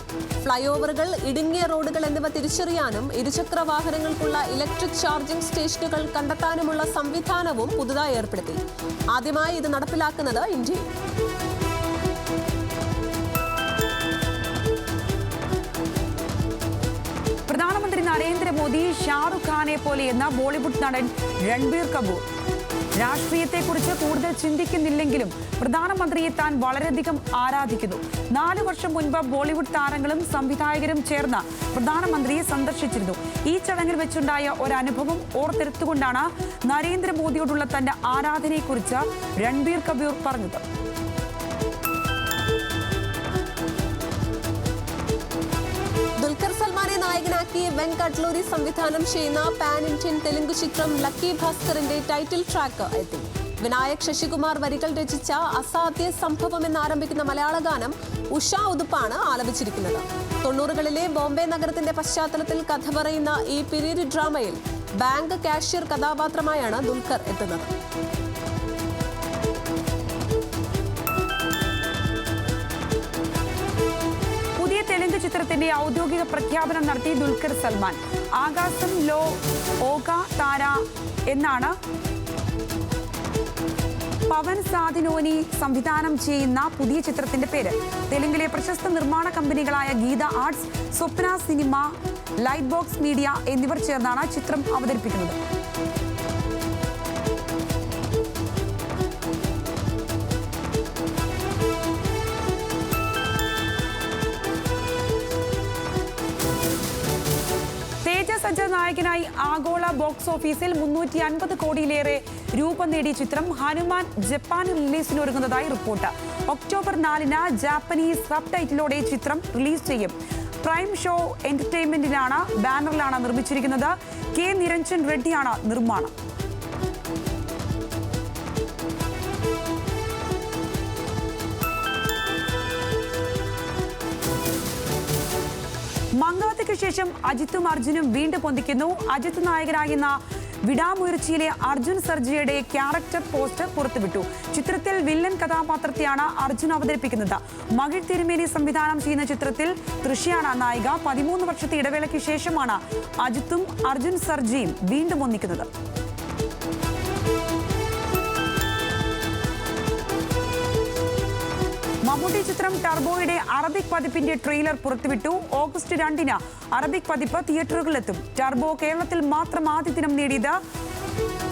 ഫ്ലൈ ഓവറുകൾ, ഇടുങ്ങിയ റോഡുകൾ എന്നിവ തിരിച്ചറിയാനും ഇരുചക്ര വാഹനങ്ങൾക്കുള്ള ഇലക്ട്രിക് ചാർജിംഗ് സ്റ്റേഷനുകൾ കണ്ടെത്താനുമുള്ള സംവിധാനവും പുതുതായി ഏർപ്പെടുത്തി. ആദ്യമായി ഇത് നടപ്പിലാക്കുന്നത് ഇന്ത്യയിൽ. പ്രധാനമന്ത്രി നരേന്ദ്രമോദി ഷാറുഖ് ഖാനെ പോലെയെന്ന ബോളിവുഡ് നടൻ രൺബീർ കപൂർ രാഷ്ട്രീയത്തെക്കുറിച്ച് കൂടുതൽ ചിന്തിക്കുന്നില്ലെങ്കിലും പ്രധാനമന്ത്രിയെ താൻ വളരെയധികം ആരാധിക്കുന്നു. 4 വർഷം മുൻപ് ബോളിവുഡ് താരങ്ങളും സംവിധായകരും ചേർന്ന് പ്രധാനമന്ത്രിയെ സന്ദർശിച്ചിരുന്നു. ഈ ചടങ്ങിൽ വെച്ചുണ്ടായ ഒരു അനുഭവം ഓർത്തെടുത്തുകൊണ്ടാണ് നരേന്ദ്രമോദിയോടുള്ള തന്റെ ആരാധനയെക്കുറിച്ച് രൺബീർ കപൂർ പറഞ്ഞത്. ദുൽഖർ സൽമാനെ നായകനാക്കി വെങ്കട്ലൂരി സംവിധാനം ചെയ്യുന്ന പാൻ ഇന്ത്യൻ തെലുങ്ക് ചിത്രം ലക്കി ഭാസ്കറിന്റെ ടൈറ്റിൽ ട്രാക്ക് എത്തി. വിനായക് ശശികുമാർ വരികൾ രചിച്ച അസാധ്യ സംഭവം എന്നാരംഭിക്കുന്ന മലയാള ഗാനം ഉഷ ഉതുപ്പാണ് ആലപിച്ചിരിക്കുന്നത്. 90കളിലെ ബോംബെ നഗരത്തിന്റെ പശ്ചാത്തലത്തിൽ കഥ പറയുന്ന ഈ പീരീഡ് ഡ്രാമയിൽ ബാങ്ക് കാഷ്യർ കഥാപാത്രമായാണ് ദുൽഖർ എത്തുന്നത്. തെലുങ്ക് ചിത്രത്തിന്റെ ഔദ്യോഗിക പ്രഖ്യാപനം നടത്തി ദുൽഖർ സൽമാൻ. ആകാശം ലോ ഓക താര എന്നാണ് പവൻ സാധിനോനി സംവിധാനം ചെയ്യുന്ന പുതിയ ചിത്രത്തിന്റെ പേര്. തെലുങ്കിലെ പ്രശസ്ത നിർമ്മാണ കമ്പനികളായ ഗീത ആർട്സ്, സ്വപ്ന സിനിമ, ലൈറ്റ് ബോക്സ് മീഡിയ എന്നിവർ ചേർന്നാണ് ചിത്രം അവതരിപ്പിക്കുന്നത്. സജ്ജ നായകനായി ആഗോള ബോക്സ് ഓഫീസിൽ 350 കോടിയിലേറെ രൂപ നേടിയ ചിത്രം ഹനുമാൻ ജപ്പാനിൽ റിലീസിനൊരുങ്ങുന്നതായി റിപ്പോർട്ട്. ഒക്ടോബർ 4-ന് ജാപ്പനീസ് സബ് ടൈറ്റിലോടെ ചിത്രം റിലീസ് ചെയ്യും. പ്രൈം ഷോ എന്റർടൈൻമെന്റിലാണ് ബാനറിലാണ് നിർമ്മിച്ചിരിക്കുന്നത്. കെ നിരഞ്ജൻ റെഡ്ഡിയാണ് നിർമ്മാണം. മംഗളത്തിക്ക് ശേഷം അജിത്തും അർജുനും വീണ്ടും പൊന്തിക്കുന്നു. അജിത്ത് നായകനാകുന്ന വിടാമുയർച്ചയിലെ അർജുൻ സർജയുടെ ക്യാരക്ടർ പോസ്റ്റർ പുറത്തുവിട്ടു. ചിത്രത്തിൽ വില്ലൻ കഥാപാത്രത്തെയാണ് അർജുൻ അവതരിപ്പിക്കുന്നത്. മഹിഴ് തിരുമേനി സംവിധാനം ചെയ്യുന്ന ചിത്രത്തിൽ തൃഷയാണ് നായിക. 13 വർഷത്തെ ഇടവേളയ്ക്ക് ശേഷമാണ് അജിത്തും അർജുൻ സർജയും വീണ്ടും ഒന്നിക്കുന്നത്. മമ്മൂട്ടി ചിത്രം ടർബോയുടെ അറബിക് പതിപ്പിന്റെ ട്രെയിലർ പുറത്തുവിട്ടു. ഓഗസ്റ്റ് 2-ന് അറബിക് പതിപ്പ് തിയേറ്ററുകളിലെത്തും. ടർബോ കേരളത്തിൽ മാത്രം ആദ്യ ദിനം നേടിയത്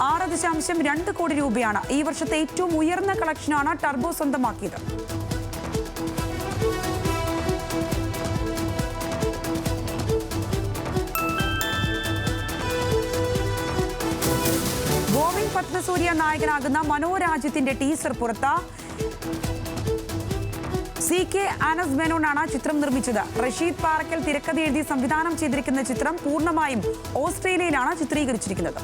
6.2 കോടി രൂപയാണ്. ഈ വർഷത്തെ ഏറ്റവും ഉയർന്ന കളക്ഷനാണ് ടർബോ സ്വന്തമാക്കിയത്. ഗോവിന്ദ് പത്മസൂര്യ നായകനാകുന്ന മനോരാജ്യത്തിന്റെ ടീസർ പുറത്ത്. CK ആനസ് മേനോനാണ് ചിത്രം നിർമ്മിച്ചത്. റഷീദ് പാറക്കൽ തിരക്കഥ എഴുതി സംവിധാനം ചെയ്തിരിക്കുന്ന ചിത്രം പൂർണ്ണമായും ഓസ്ട്രേലിയയിലാണ് ചിത്രീകരിച്ചിരിക്കുന്നത്.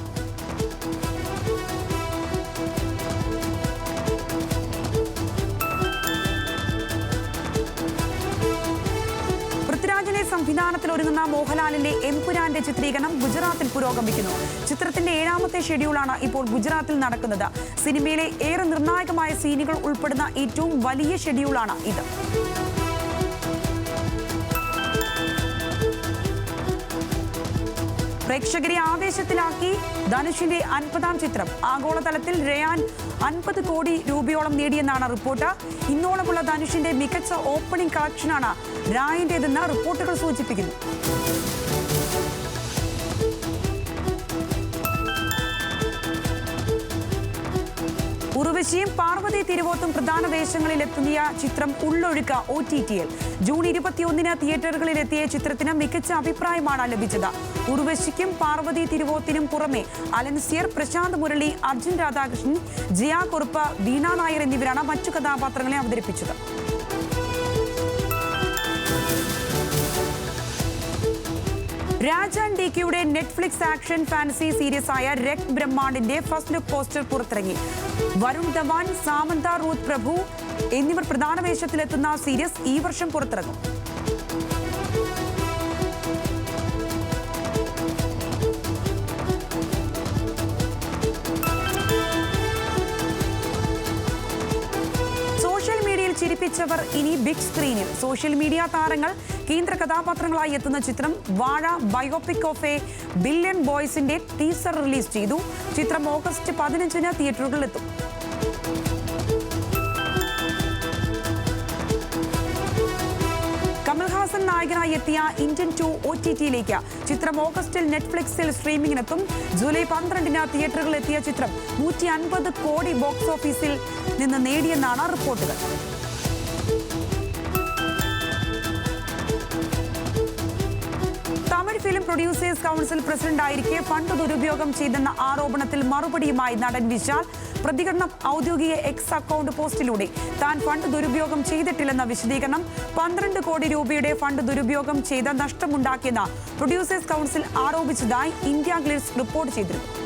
പൃഥ്വിരാജിന്റെ സംവിധാനത്തിൽ ഒരുങ്ങുന്ന മോഹൻലാലിന്റെ എംപുരാന്റെ ചിത്രീകരണം ഗുജറാത്തിൽ പുരോഗമിക്കുന്നു. ചിത്രത്തിന്റെ 7ാമത്തെ ഷെഡ്യൂളാണ് ഇപ്പോൾ ഗുജറാത്തിൽ നടക്കുന്നത്. സിനിമയിലെ ഏറെ നിർണായകമായ സീനുകൾ ഉൾപ്പെടുന്ന ഏറ്റവും വലിയ ഷെഡ്യൂളാണ് ഇത്. പ്രേക്ഷകരെ ആവേശത്തിലാക്കി ധനുഷിന്റെ 50ാം ചിത്രം. ആഗോളതലത്തിൽ റയാൻ 50 കോടി രൂപയോളം നേടിയെന്നാണ് റിപ്പോർട്ട്. ഇന്നോളമുള്ള ധനുഷിന്റെ മികച്ച ഓപ്പണിംഗ് കളക്ഷനാണ് റായിന്റേതെന്ന് റിപ്പോർട്ടുകൾ സൂചിപ്പിക്കുന്നു. ഉർവശിയും പാർവതി തിരുവോത്തും പ്രധാന വേഷങ്ങളിലെത്തിയ ചിത്രം ഉള്ളൊഴുക്ക് OTT-യിൽ. ജൂൺ 21-ന് തിയേറ്ററുകളിലെത്തിയ ചിത്രത്തിന് മികച്ച അഭിപ്രായമാണ് ലഭിച്ചത്. ഉർവശിക്കും പാർവതി തിരുവോത്തിനും പുറമെ അലൻസിയർ, പ്രശാന്ത് മുരളി, അർജുൻ രാധാകൃഷ്ണൻ, ജിയ കുറുപ്പ്, വീണ നായർ എന്നിവരാണ് മറ്റു കഥാപാത്രങ്ങളെ അവതരിപ്പിച്ചത്. രാജാൻ DKയുടെ നെറ്റ്ഫ്ലിക്സ് ആക്ഷൻ ഫാന്റസി സീരീസ് ആയ രക് ബ്രഹ്മാണ്ടിന്റെ ഫസ്റ്റ് ലുക്ക് പോസ്റ്റർ പുറത്തിറങ്ങി. വരുൺ ധവാൻ, സാമന്ത റൂത്ത് പ്രഭു എന്നിവർ പ്രധാന വേഷത്തിലെത്തുന്ന സീരീസ് ഈ വർഷം പുറത്തിറങ്ങും. ചിരിപ്പിച്ചവർ ഇനി ബിഗ് സ്ക്രീനിൽ. സോഷ്യൽ മീഡിയ താരങ്ങൾ കേന്ദ്ര കഥാപാത്രങ്ങളായി എത്തുന്ന ചിത്രം Vaazha biopic of a billion ബോയ്സിന്റെ ടീസർ റിലീസ് ചെയ്തു. ചിത്രം ഓഗസ്റ്റ് 15-ന് തിയേറ്ററുകളിലെത്തും. കമൽഹാസൻ നായകനായി എത്തിയ ഇന്ത്യൻ 2 OTT-യിലേക്ക്. ചിത്രം ഓഗസ്റ്റിൽ നെറ്റ്ഫ്ലിക്സിൽ സ്ട്രീമിംഗിനെത്തും. ജൂലൈ 12-ന് തിയേറ്ററുകളിലെത്തിയ ചിത്രം 150 കോടി ബോക്സ് ഓഫീസിൽ നിന്ന് നേടിയെന്നാണ് റിപ്പോർട്ടുകൾ. തമിഴ് ഫിലിം പ്രൊഡ്യൂസേഴ്സ് കൗൺസിൽ പ്രസിഡന്റായിരിക്കെ ഫണ്ട് ദുരുപയോഗം ചെയ്തെന്ന ആരോപണത്തിൽ മറുപടിയുമായി നടൻ വിശാൽ. പ്രതികരണം ഔദ്യോഗിക എക്സ് അക്കൗണ്ട് പോസ്റ്റിലൂടെ. താൻ ഫണ്ട് ദുരുപയോഗം ചെയ്തിട്ടില്ലെന്ന വിശദീകരണം. 12 കോടി രൂപയുടെ ഫണ്ട് ദുരുപയോഗം ചെയ്ത് നഷ്ടമുണ്ടാക്കിയെന്ന് പ്രൊഡ്യൂസേഴ്സ് കൗൺസിൽ ആരോപിച്ചതായി ഇന്ത്യ ഗ്ലിറ്റ്സ് റിപ്പോർട്ട് ചെയ്തിരുന്നു.